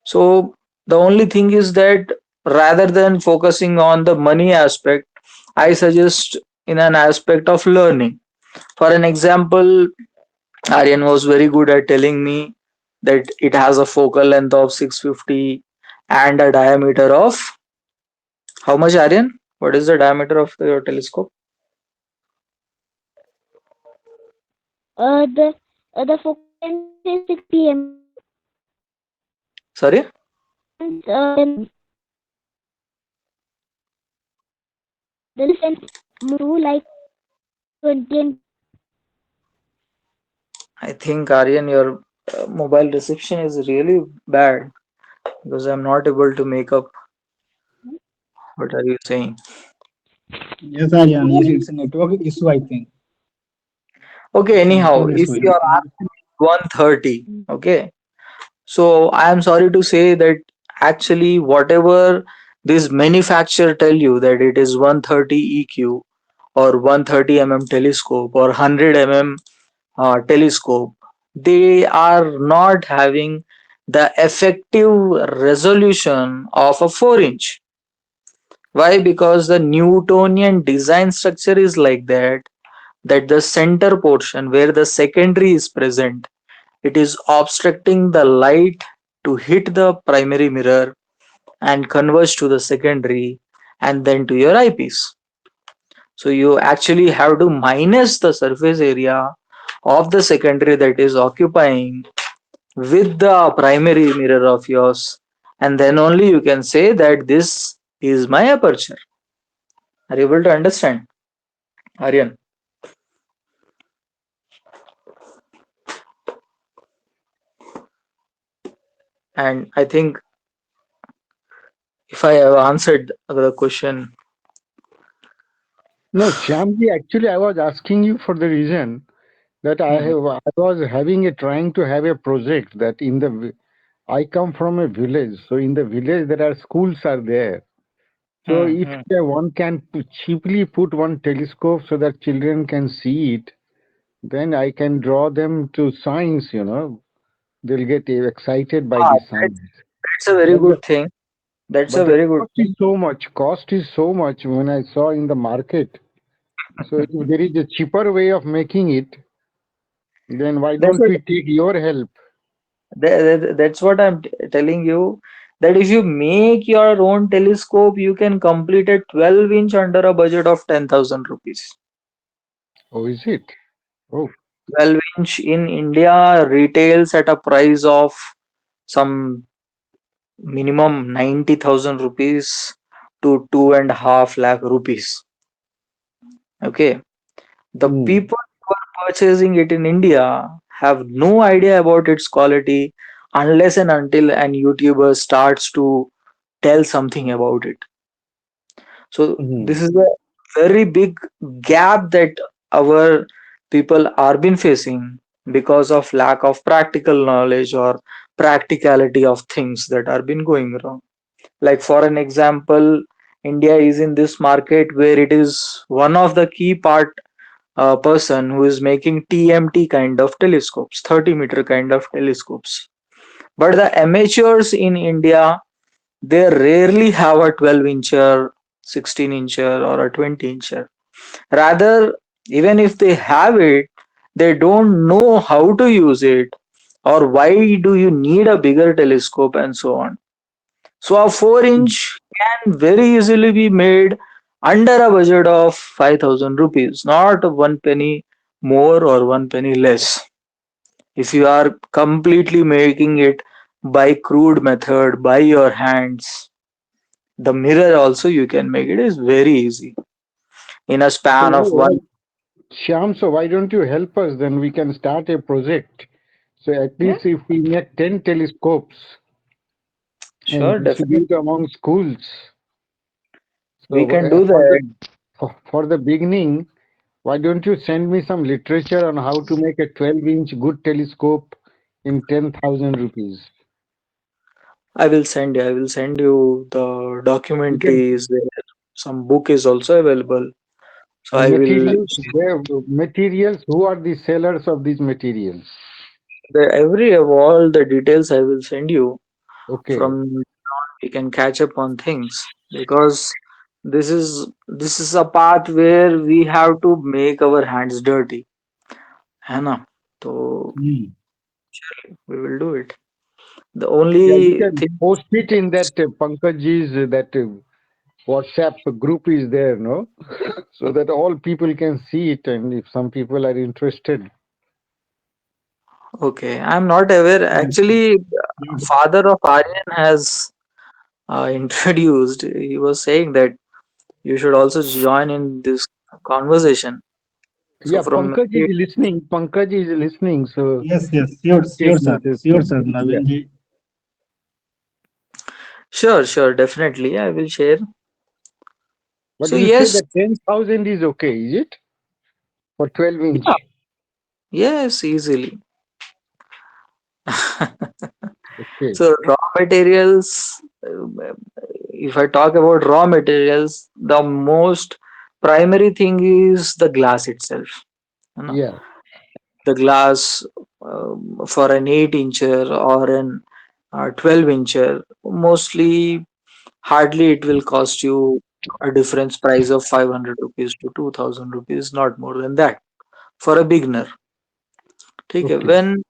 So the only thing is that rather than focusing on the money aspect, I suggest in an aspect of learning. For an example, Aryan was very good at telling me that it has a focal length of 650 and a diameter of how much, Aryan? What is the diameter of your telescope? The focal length is 60 mm Sorry? and 10 mm. The distance to like 20 and I think Aryan, your mobile reception is really bad because I'm not able to make up what are you saying. Yes, Aryan, it's a network issue, I think. Okay, It's a anyhow, network if issue. you are asking 130, okay, so I am sorry to say that actually whatever this manufacturer tell you that it is 130 EQ or 130 mm telescope or 100 mm telescope, they are not having the effective resolution of a 4 inch. Why? Because the Newtonian design structure is like that the center portion where the secondary is present, it is obstructing the light to hit the primary mirror and converge to the secondary and then to your eyepiece. So you actually have to minus the surface area of the secondary that is occupying with the primary mirror of yours, and then only you can say that this is my aperture. Are you able to understand, Aryan? And I think if I have answered the question. No, Shyamji, actually, I was asking you for the reason that Hmm, I was having a trying to have a project that I come from a village, so in the village there are schools are there. So hmm, if hmm. one can cheaply put one telescope so that children can see it, then I can draw them to science. They'll get excited by Ah, the science. that's a very But the good thing. That's a but the very good cost is thing. so much. Cost is so much when I saw in the market. So if there is a cheaper way of making it, then why That's don't what we take your help? that's what I'm telling you. That if you make your own telescope, you can complete a 12-inch under a budget of 10,000 rupees. Oh, is it? Oh, 12-inch in India retails at a price of some minimum 90,000 rupees to 2.5 lakh rupees. Okay. The mm, people who are purchasing it in India have no idea about its quality unless and until an YouTuber starts to tell something about it. So mm, this is a very big gap that our people are been facing because of lack of practical knowledge or practicality of things that are been going wrong. Like for an example, India is in this market where it is one of the key part person who is making TMT kind of telescopes, 30-meter kind of telescopes. But the amateurs in India, they rarely have a 12-incher, 16-incher, or a 20-incher. Rather, even if they have it, they don't know how to use it or why do you need a bigger telescope and so on. So a 4 mm. inch can very easily be made under a budget of 5,000 rupees, not one penny more or one penny less. If you are completely making it by crude method, by your hands, the mirror also you can make it is very easy in a So span of one. Shyam, so why don't you help us? Then we can start a project. So at Hmm? least if we make 10 telescopes and Sure, distribute definitely. among schools, We so can do for the that. for the beginning, why don't you send me some literature on how to make a 12-inch good telescope in 10,000 rupees? I will send you the You can, documentaries. There. Some book is also available. So and I will materials, where materials, who are the sellers of these materials? every of all the details I will send you. Okay. From we can catch up on things because this is a path where we have to make our hands dirty, है ना? So Hmm. we will do it. The Yeah, you only can thing, post it in that Pankaj's that WhatsApp group is there, no? So that all people can see it, and if some people are interested. okay, I'm not aware. Actually, Yes. father of Aryan has introduced. He was saying that you should also join in this conversation. So Yeah, from Pankaj is listening. Pankaj is listening. So Yes, yes, sure, case sure, sir. message. Sure, sir, Yeah. Naveen ji. sure, sure, definitely, I will share. But So you say yes, that 10,000 is okay, is it? For 12 yeah, inch. yes, easily. Okay. So raw materials, if I talk about raw materials, the most primary thing is the glass itself. You know, Yeah. the glass for an 8 incher or an 12 incher, mostly hardly it will cost you a difference price of 500 rupees to 2000 rupees, not more than that for a beginner. Okay, Okay. when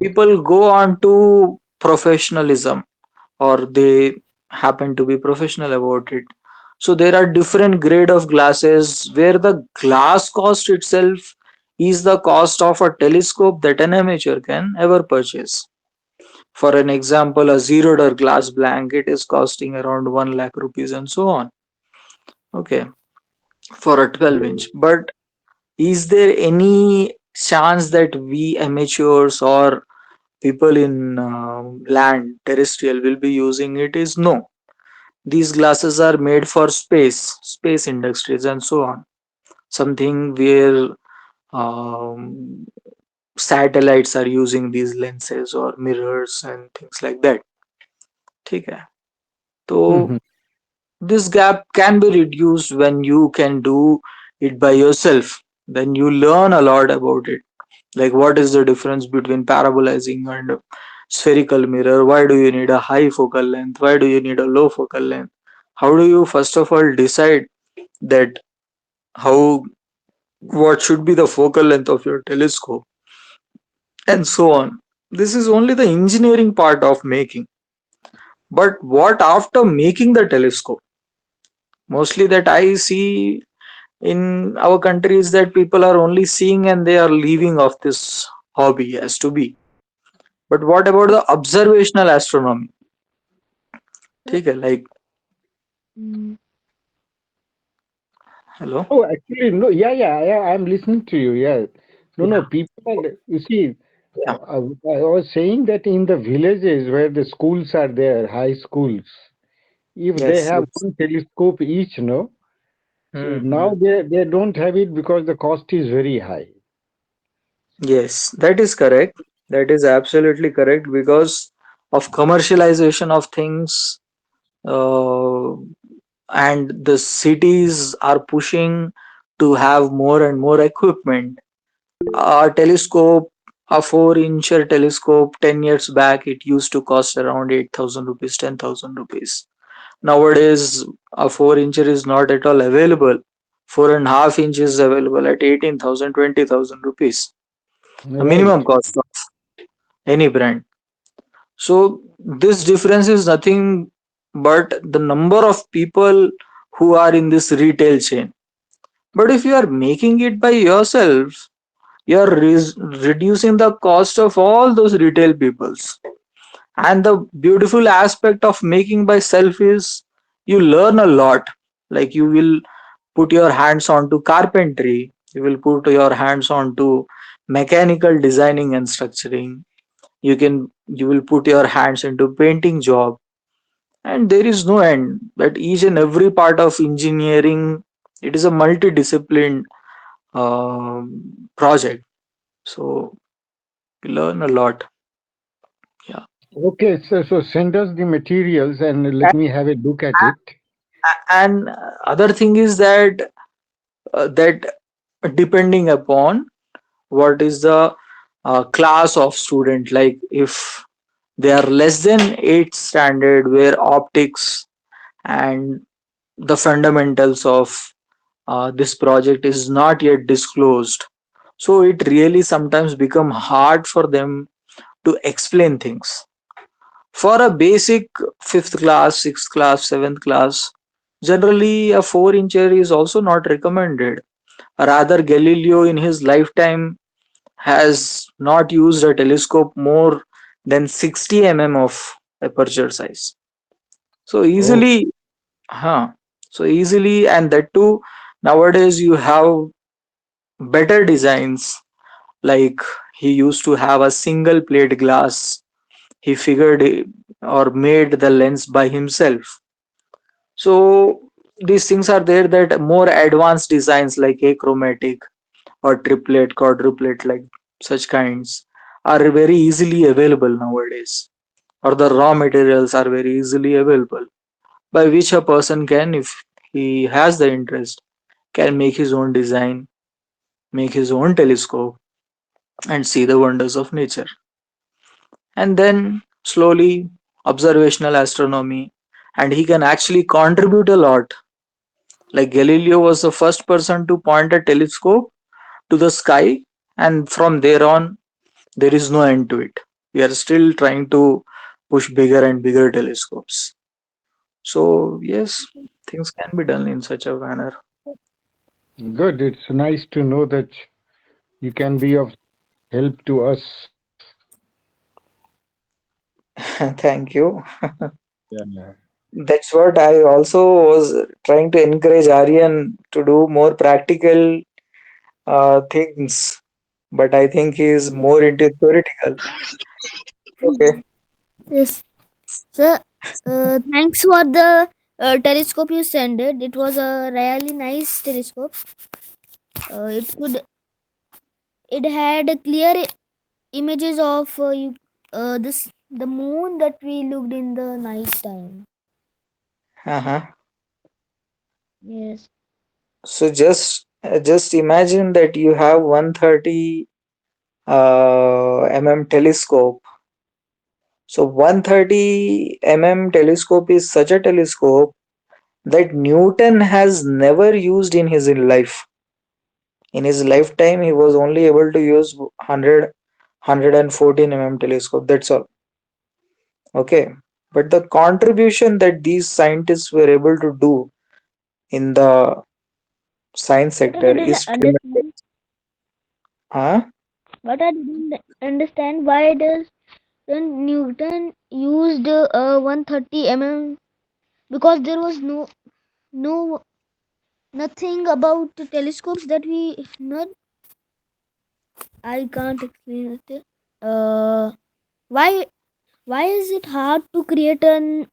people go on to professionalism or they happen to be professional about it, so there are different grade of glasses where the glass cost itself is the cost of a telescope that an amateur can ever purchase. For an example, a zero door glass blanket is costing around 1 lakh rupees and so on. Okay, for a 12 inch. But is there any chance that we amateurs or people in land terrestrial will be using it? Is no. These glasses are made for space industries and so on. Something where um, satellites are using these lenses or mirrors and things like that. ठीक है. Hmm. So this gap can be reduced when you can do it by yourself. Then you learn a lot about it. Like what is the difference between parabolizing and spherical mirror? Why do you need a high focal length? Why do you need a low focal length? How do you first of all decide that how what should be the focal length of your telescope and so on? This is only the engineering part of making. But what after making the telescope? Mostly that I see in our country is that people are only seeing and they are leaving of this hobby as to be. But what about the observational astronomy? Uh, ठीक है, like mm, hello, Oh, actually, no. Yeah, yeah, yeah. I'm listening to you. Yeah. No, no. yeah, People are, you see, yeah, I was saying that in the villages where the schools are there, high schools, if they yes, have yes, one telescope each, no, so now hmm, they don't have it because the cost is very high. yes, that is correct. That is absolutely correct because of commercialization of things, uh, and the cities are pushing to have more and more equipment. A telescope, a 4-incher telescope, 10 years back, it used to cost around 8,000 rupees, 10,000 rupees. Nowadays, a 4-incher is not at all available. 4.5 inch is available at 18,000, 20,000 rupees, a Right. minimum cost of any brand. So, this difference is nothing but the number of people who are in this retail chain. But if you are making it by yourself, you are reducing the cost of all those retail peoples. And the beautiful aspect of making by self is you learn a lot. Like you will put your hands onto carpentry, you will put your hands onto mechanical designing and structuring. You will put your hands into painting job, and there is no end. That each and every part of engineering It is a multidisciplined project. So we learn a lot. Yeah. Okay, so send us the materials and let And, me have a look at it. and other thing is that depending upon what is the class of student, like if they are less than 8th standard where optics and the fundamentals of this project is not yet disclosed, so it really sometimes become hard for them to explain things. For a basic 5th class, 6th class, 7th class, generally a 4-incher is also not recommended. Rather, Galileo in his lifetime has not used a telescope more than 60 mm of aperture size. So Oh, easily, huh? So easily, and that too, nowadays you have better designs. Like he used to have a single plate glass. He figured or made the lens by himself. So these things are there, that more advanced designs like achromatic or triplet, quadruplet, like such kinds are very easily available nowadays, or the raw materials are very easily available, by which a person can, if he has the interest, can make his own design, make his own telescope, and see the wonders of nature. And then slowly, observational astronomy, and he can actually contribute a lot. Like Galileo was the first person to point a telescope to the sky, and from there on, there is no end to it. We are still trying to push bigger and bigger telescopes. So, yes, things can be done in such a manner. good. It's nice to know that you can be of help to us. Thank you. Yeah. That's what I also was trying to encourage Aryan to do more practical things, but I think he is more into theoretical. Okay. Yes. So, thanks for the telescope you sent. It was a really nice telescope. It had clear images of this the moon that we looked in the night time. Uh-huh. Yes. So just imagine that you have 130 mm telescope. So 130 mm telescope is such a telescope that Newton has never used in his life. In his lifetime, he was only able to use 100 mm telescope. That's all. Okay. But the contribution that these scientists were able to do in the science What I sector didn't is tremendous. understand. Huh? What I didn't understand, why does Newton used 130 mm, because there was no nothing about the telescopes that we not. I can't explain it. Uh, why why is it hard to create an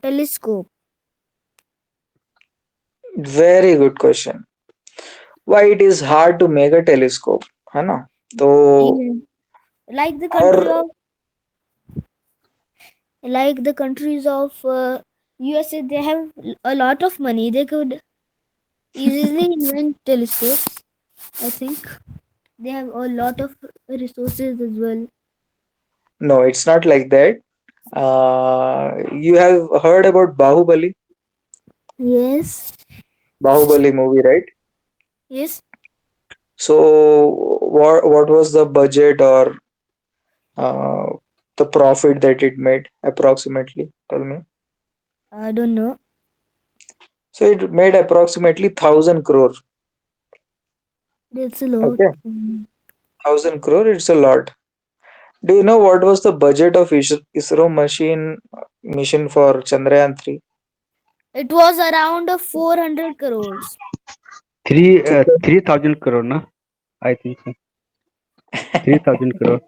telescope? Very good question. Why it is hard to make a telescope? है ना? तो Even like the country our of like the countries of USA, they have a lot of money. They could easily invent telescopes. I think they have a lot of resources as well. no, it's not like that. You have heard about Yes, Bahubali movie, right? yes. So what was the budget or uh, the profit that it made approximately? Tell me. I don't know. So it made approximately 1,000 crore. That's a lot. Okay, 1,000 crore. It's a lot. Do you know what was the budget of ISRO mission for Chandrayaan 3? It was around 400 crores. 3,000 crore, na? I think so. 3,000 crore.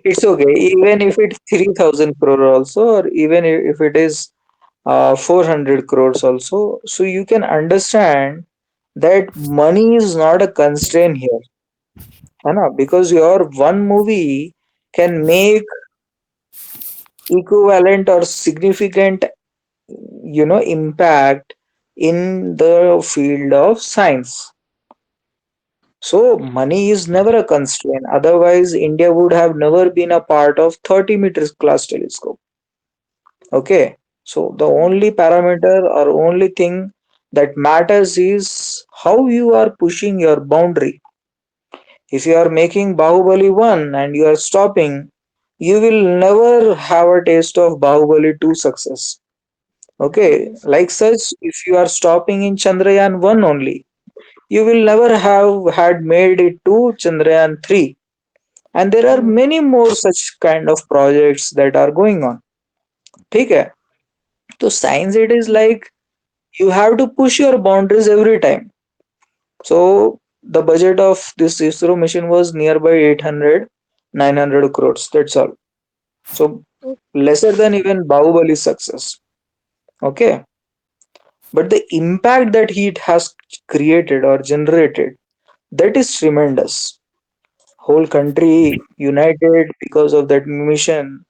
It's okay, even if it's 3,000 crore also, or even if it is 400 crores also. So you can understand that money is not a constraint here, है ना? Because your one movie can make equivalent or significant, impact in the field of science. So money is never a constraint. Otherwise, India would have never been a part of 30 meters class telescope. Okay. So the only parameter or only thing that matters is how you are pushing your boundary. If you are making Bahubali 1 and you are stopping, you will never have a taste of Bahubali 2 success. Okay. Yes. Like such, if you are stopping in Chandrayaan 1 only, you will never have had made it to Chandrayaan 3. And there are Yes. many more such kind of projects that are going on. ठीक है? So science it is like you have to push your boundaries every time. So the budget of this ISRO mission was nearby 800, 900 crores. That's all. So O- lesser than even Bahubali's success. Okay. But the impact that it has created or generated, that is tremendous. Whole country united because of that mission,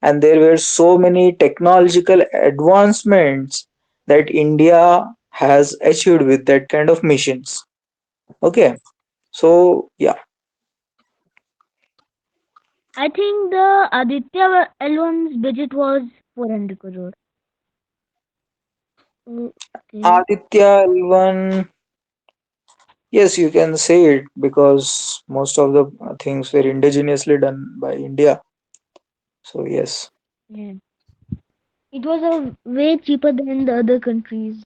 and there were so many technological advancements that India has achieved with that kind of missions. Okay, so yeah. I think the Aditya L1's budget was 400 crore. Okay. Aditya L1, yes, you can say it because most of the things were indigenously done by India. So yes. Yeah. It was a way cheaper than the other countries.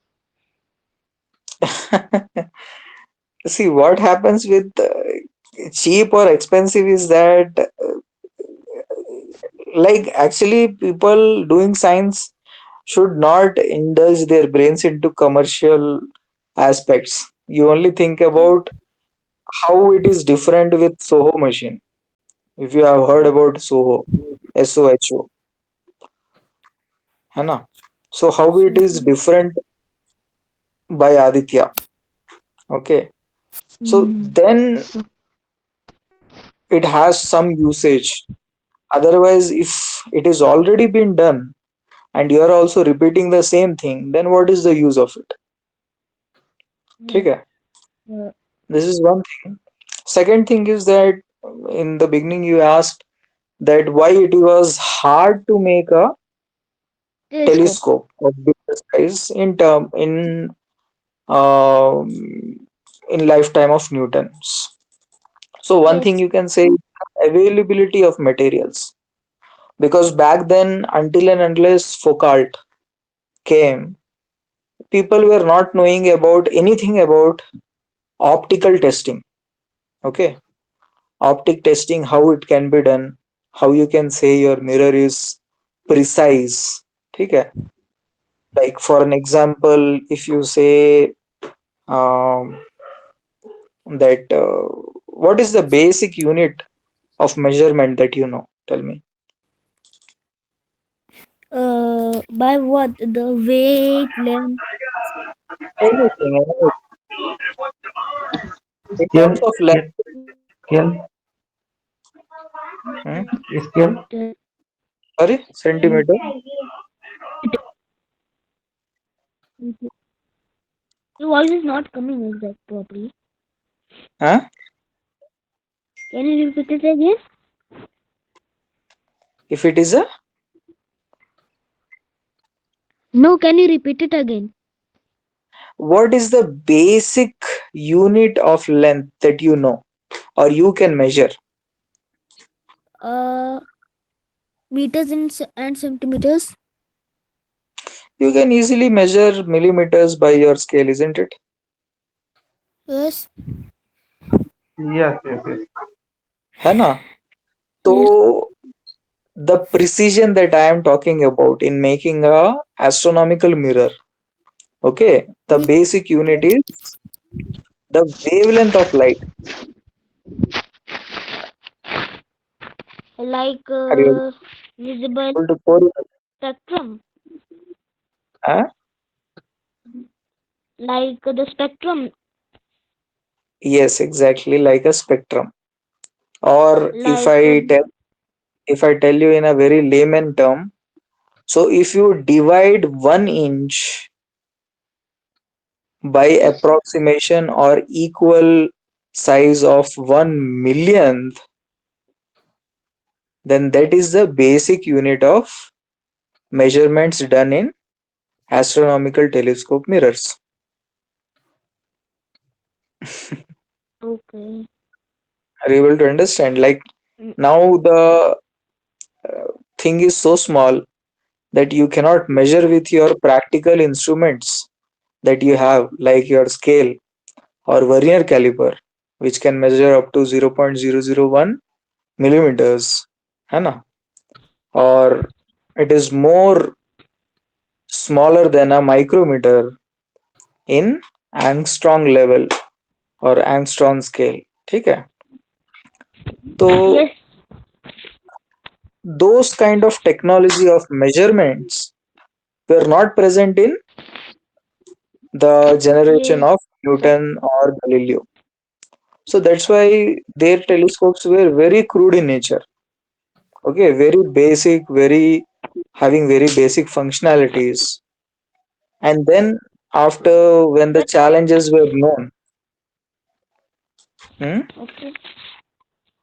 See what happens with cheap or expensive is that like actually people doing science should not indulge their brains into commercial aspects. You only think about how it is different with Soho machine. If you have heard about Soho, SOHO, है ना? So how it So, is different by Aditya. Okay. So mm, then it has some usage. Otherwise, if it is already been done and you are also repeating the same thing, then what is the use of it? yeah. ठीक है? Uh, This is one thing. Second thing is that in the beginning you asked that why it was hard to make a telescope. telescope of bigger size um, in lifetime of Newtons. So one thing Yes. you can say is availability of materials, because back then until and unless Foucault came, people were not knowing about anything about optical testing. Okay, optic testing, how it can be done, how you can say your mirror is precise. Okay, like for an example, if you say um, that what is the basic unit of measurement that you know? Tell me. By what? The weight, length. Anything. In Scale, terms of length. scale, Hmm? scale. Sorry, centimeter. Your voice is not coming exact properly. Huh? Can you repeat it again? If it is a, No, can you repeat it again? what is the basic unit of length that you know or you can measure? Uh, meters and centimeters. You can easily measure millimeters by your scale, isn't it? Yes. Yes, yes, yes. है ना? So Yes. the precision that I am talking about in making a astronomical mirror, okay, the Yes. basic unit is the wavelength of light. Like Are you visible able to correlate? spectrum. Huh? like the spectrum, Yes, exactly like a spectrum. Or like if I tell you in a very layman term, so if you divide 1 inch by yes, approximation or equal size of 1 millionth, then that is the basic unit of measurements done in astronomical telescope mirrors. okay. Are you able to understand? Like Mm, now the thing is so small that you cannot measure with your practical instruments that you have, like your scale or vernier caliper, which can measure up to 0.001 millimeters, है ना? Or it is more smaller than a micrometer in angstrom level or angstrom scale. ठीक है? तो yes, those kind of technology of measurements were not present in the generation yes, of Newton or Galileo. So that's why their telescopes were very crude in nature. Okay, very basic, very having very basic functionalities. And then after when the but challenges were known, hmm, okay.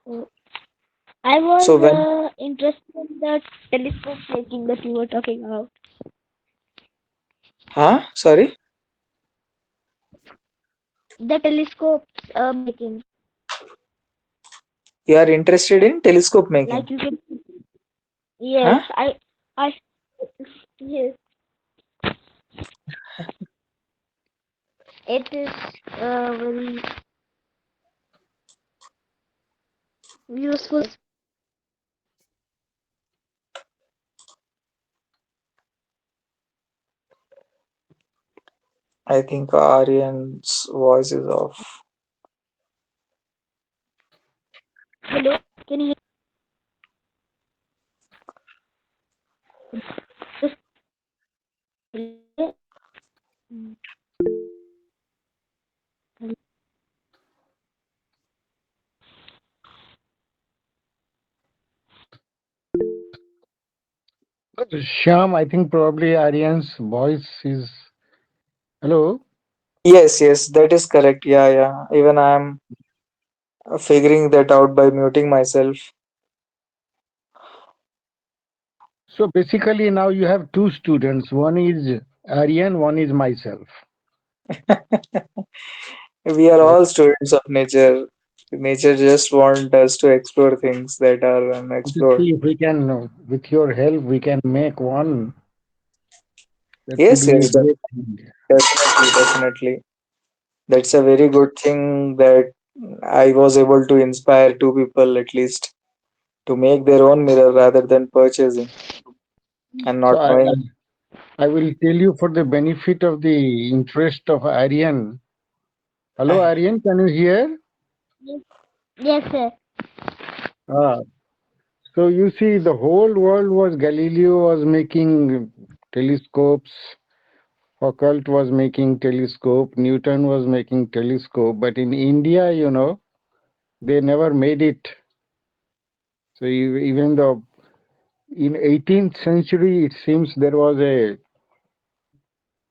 So I was so when interested in the telescope making that you were talking about. sorry, The telescopes making, you are interested in telescope making, like you can. Yes, huh? I, yes, it is very useful. I think Aryan's voice is off. Hello, can you hear me? Mm, Shyam, I think probably Aryan's voice is. Hello. Yes, yes, that is correct. Yeah, yeah. Even I am figuring that out by muting myself. So basically, now you have two students. One is Aryan, one is myself. We are So all students of nature. Nature just want us to explore things that are to unexplored. see if we can, with your help, we can make one. That would Yes, be a yes, great thing. definitely, definitely. That's a very good thing that I was able to inspire two people at least to make their own mirror rather than purchasing and So not knowing. I will tell you for the benefit of the interest of Aryan. Hello, Aryan, can you hear? yes, yes, sir. Ah, so you see, the whole world was Galileo was making telescopes, Foucault was making telescope, Newton was making telescope, but in India, they never made it. So even though in 18th century, it seems there was a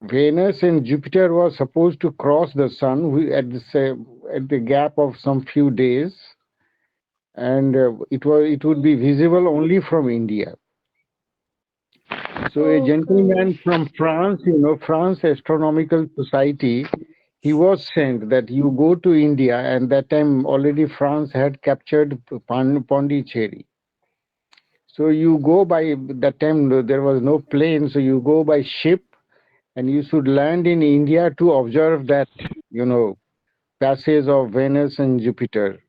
Venus and Jupiter was supposed to cross the sun at the gap of some few days, and it would be visible only from India. So a Okay, gentleman from France, France Astronomical Society, he was sent that you go to India, and that time already France had captured Pondicherry. So you go by that time there was no plane, so you go by ship, and you should land in India to observe that you know passage of Venus and Jupiter.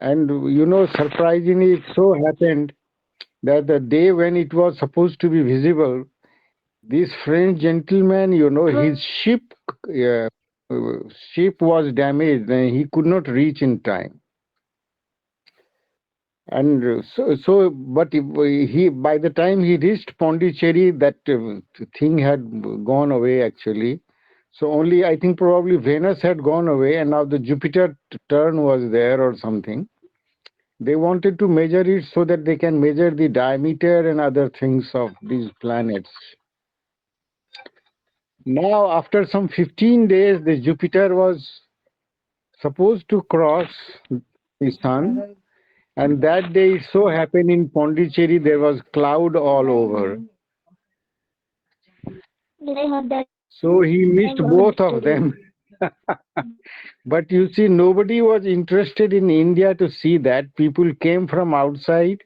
And surprisingly, it so happened that the day when it was supposed to be visible, this French gentleman, his uh, ship was damaged and he could not reach in time. And but he by the time he reached Pondicherry, that thing had gone away actually. So only I think probably Venus had gone away, and now the Jupiter turn was there or something. They wanted to measure it so that they can measure the diameter and other things of these planets. Now, after some 15 days, the Jupiter was supposed to cross the sun, and that day it so happened in Pondicherry there was cloud all over. So he missed both of them. But you see, nobody was interested in India to see that. People came from outside.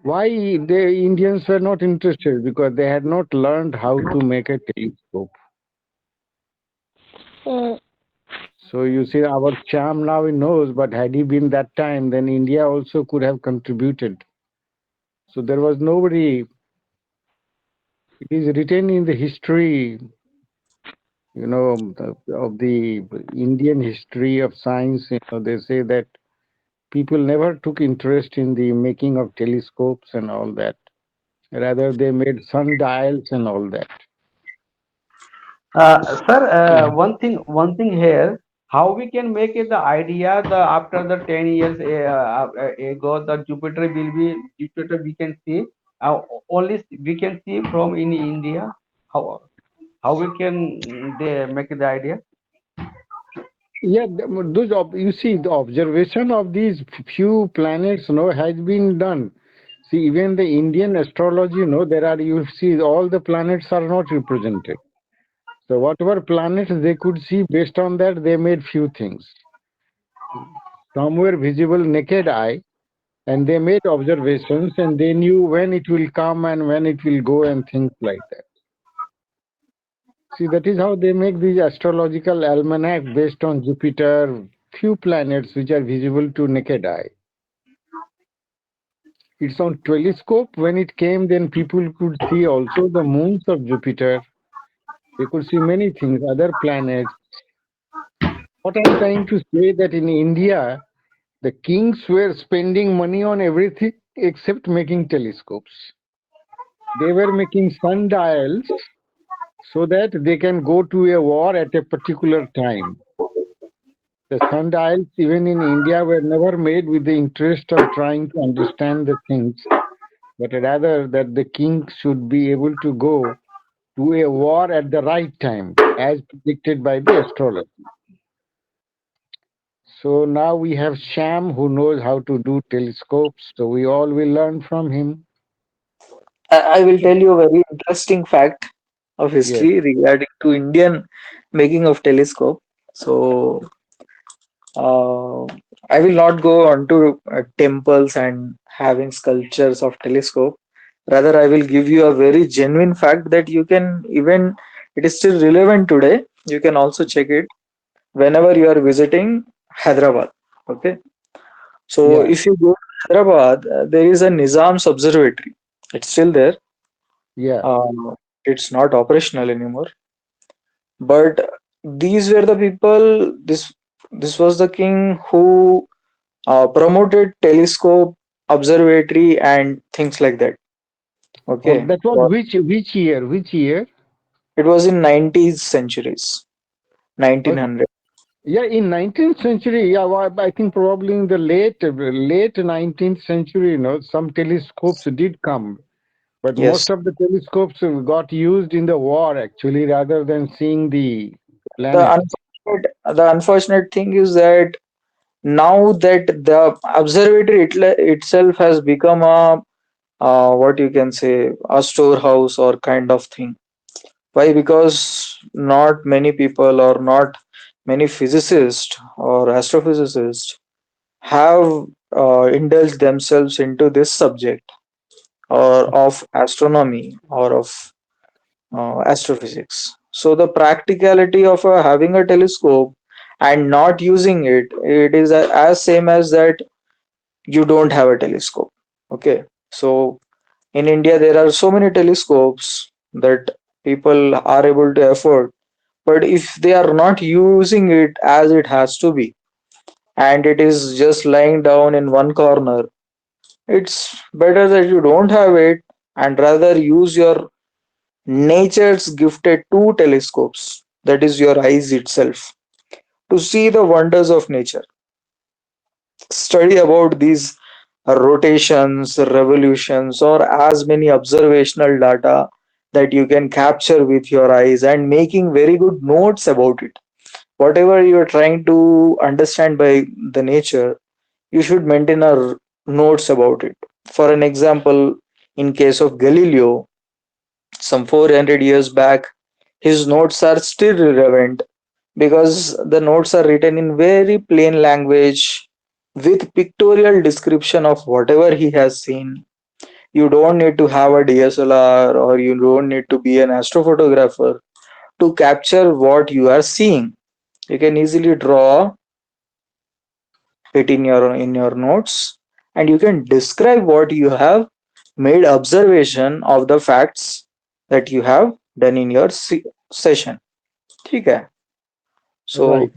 Why the Indians were not interested? Because they had not learned how to make a telescope. So you see, our charm now he knows, but had he been that time, then India also could have contributed. So there was nobody. It is written in the history, of the Indian history of science. They say that people never took interest in the making of telescopes and all that. Rather, they made sundials and all that. Sir, Mhm. one thing here, how we can make it the idea the after the 10 years ago the Jupiter we can see only we can see from in India. How we can they make the idea? Yeah, you see, the observation of these few planets, has been done. See, even the Indian astrology, you see, all the planets are not represented. So whatever planets they could see, based on that, they made few things. Some were visible naked eye, and they made observations, and they knew when it will come and when it will go, and things like that. See, that is how they make these astrological almanac based on Jupiter, few planets which are visible to naked eye. It's on telescope. When it came, then people could see also the moons of Jupiter. They could see many things, other planets. What I'm trying to say that in India, the kings were spending money on everything except making telescopes. They were making sundials so that they can go to a war at a particular time. The sundials, even in India, were never made with the interest of trying to understand the things, but rather that the king should be able to go to a war at the right time, as predicted by the astrologer. So now we have Sham who knows how to do telescopes, so we all will learn from him. I will tell you a very interesting fact of Yes, history regarding to Indian making of telescope. So uh, I will not go on to temples and having sculptures of telescope. Rather, I will give you a very genuine fact that you can even it is still relevant today. You can also check it whenever you are visiting Hyderabad. Okay, so yeah, if you go to Hyderabad, there is a Nizam's observatory. It's still there. yeah. Uh, it's not operational anymore. But these were the people. This was the king who promoted telescope, observatory, and things like that. Oh, Okay, that was which year? Which year? it was in 90s centuries, Oh, 1900. yeah, in 19th century. Yeah, well, I think probably in the late 19th century, some telescopes did come, but Yes, most of the telescopes got used in the war actually, rather than seeing the the planets. unfortunate thing is that now that the observatory itself has become a what you can say a storehouse or kind of thing. Why? Because not many people or not many physicists or astrophysicists have indulged themselves into this subject or of astronomy or of astrophysics. So the practicality of having a telescope and not using it, it is as same as that you don't have a telescope. Okay, so in India there are so many telescopes that people are able to afford, but if they are not using it as it has to be and it is just lying down in one corner, It's better that you don't have it and rather use your nature's gifted two telescopes, that is your eyes itself, to see the wonders of nature. Study about these rotations, revolutions, or as many observational data that you can capture with your eyes and making very good notes about it. Whatever you are trying to understand by the nature, you should maintain notes about it. For an example, in case of Galileo, some 400 years back, his notes are still relevant because the notes are written in very plain language with pictorial description of whatever he has seen. You don't need to have a DSLR or you don't need to be an astrophotographer to capture what you are seeing. You can easily draw it in your notes and you can describe what you have made observation of the facts that you have done in your session. ठीक है? So Right.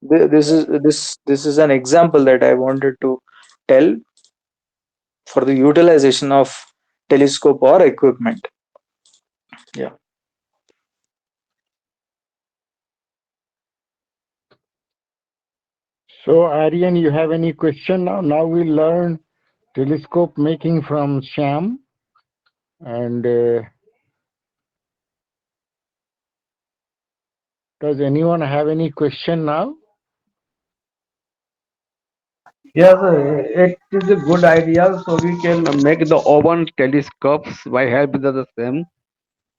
this is an example that I wanted to tell for the utilization of telescope or equipment. Yeah. So, Aryan, you have any question now? Now we learn telescope making from Sham. And does anyone have any question now? Yes, it is a good idea. So we can make the oven telescopes by help of the same.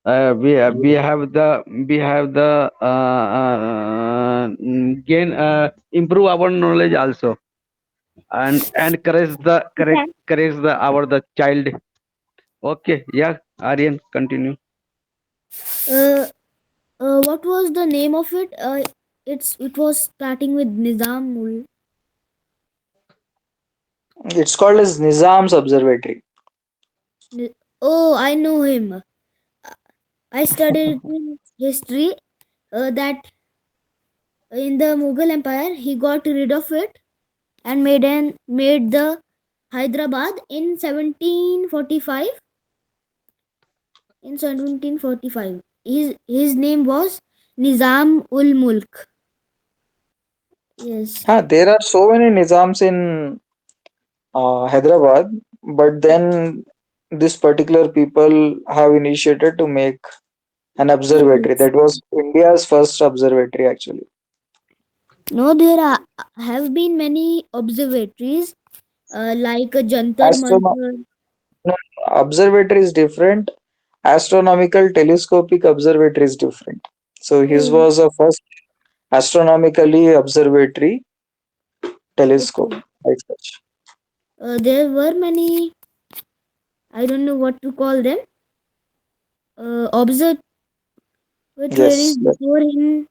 We have the gain improve our knowledge also and correct the our the child. Okay, yeah, Aryan, continue. Uh, what was the name of it? It was starting with Nizamul. It's called as Nizam's Observatory. Oh, I know him. I studied in history that in the Mughal Empire he got rid of it and made the Hyderabad in 1745. In 1745, his name was Nizam ul Mulk. Yes. There are so many Nizams in Hyderabad, but then this particular people have initiated to make an observatory. Yes. That was India's first observatory, actually. No, have been many observatories like Jantar Astrono- Mantar. no, Observatory is different. Astronomical telescopic observatory is different. So his Oh, was a first astronomically observatory telescope, okay. like such. There were many. I don't know what to call them. Observatories Yes. before him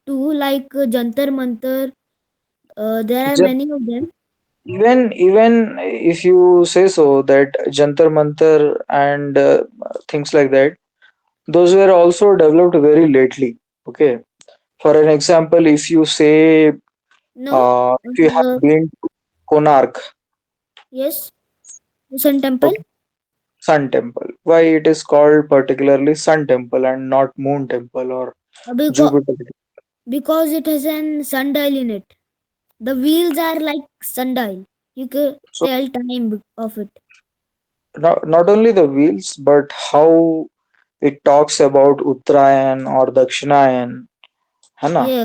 too, like Jantar Mantar. There are Jan- many of them. even if you say so that Jantar Mantar and things like that, those were also developed very lately. Okay. For an example, if you say No. if you have Uh, been to Konark, yes. Sun Temple. okay, Sun Temple. Why it is called particularly Sun Temple and not Moon Temple or Because Jupiter? it has an sundial in it. The wheels are like sundial. You can So tell time of it. not only the wheels, but how it talks about Uttarayan or Dakshinayan, है ना? Yeah.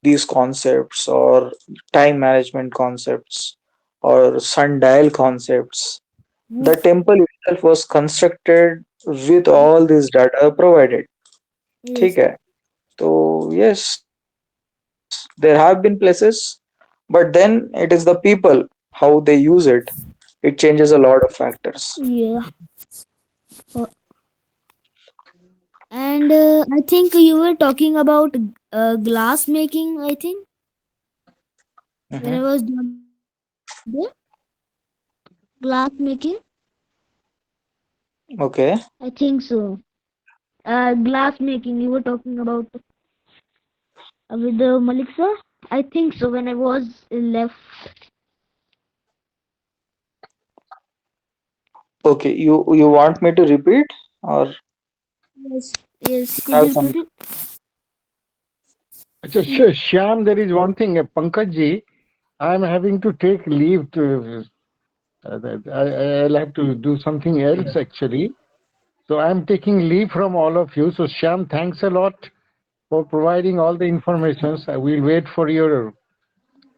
These concepts or time management concepts or sundial concepts. Hmm. The temple itself was constructed with all this data provided. ठीक Yes. है? So yes, there have been places, but then it is the people how they use it. It changes a lot of factors. Yeah. Uh, And I think you were talking about glass making. I think when I Mhm. was down there, glass making. Okay. I think so. Glass making. You were talking about with the Malik sir. I think so. When I was left. Okay, you want me to repeat or Yes. Yes. Could have you some? repeat it? Shyam, there is one thing, Pankaj ji, I'm having to take leave to. I'll have to do something else actually. So I'm taking leave from all of you. So Shyam, thanks a lot for providing all the informations. I will wait for your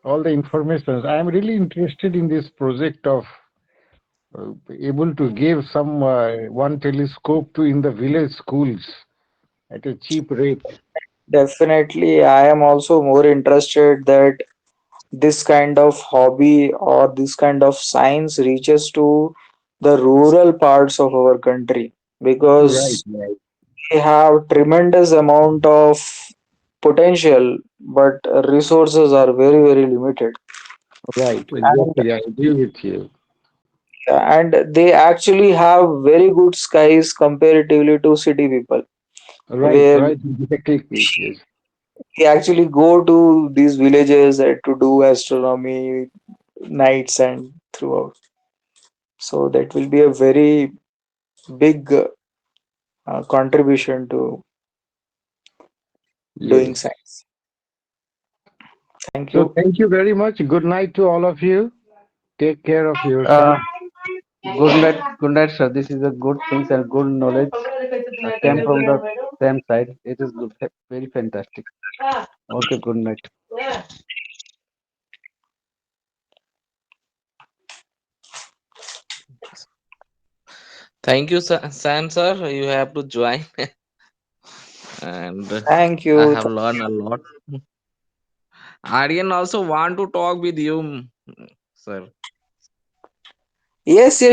all the informations. I'm really interested in this project of able to give some one telescope to in the village schools at a cheap rate. Definitely, I am also more interested that this kind of hobby or this kind of science reaches to the rural parts of our country Right, because right, we have tremendous amount of potential, but resources are very very limited. right. And Exactly. I agree with you. they actually have very good skies comparatively to city people, Right, where right. Exactly. Yes. we actually go to these villages to do astronomy nights and throughout. So that will be a very big contribution to doing Yes. science. Thank So you. thank you very much. Good night to all of you. Take care of Uh, yourself. good night, sir. This is a good things and good knowledge came from the same side. It is good, very fantastic. Okay, good night. Thank you, Sam sir. You have to join, and Thank I you. have learned a lot. Aryan also want to talk with you, sir. Yes, yes,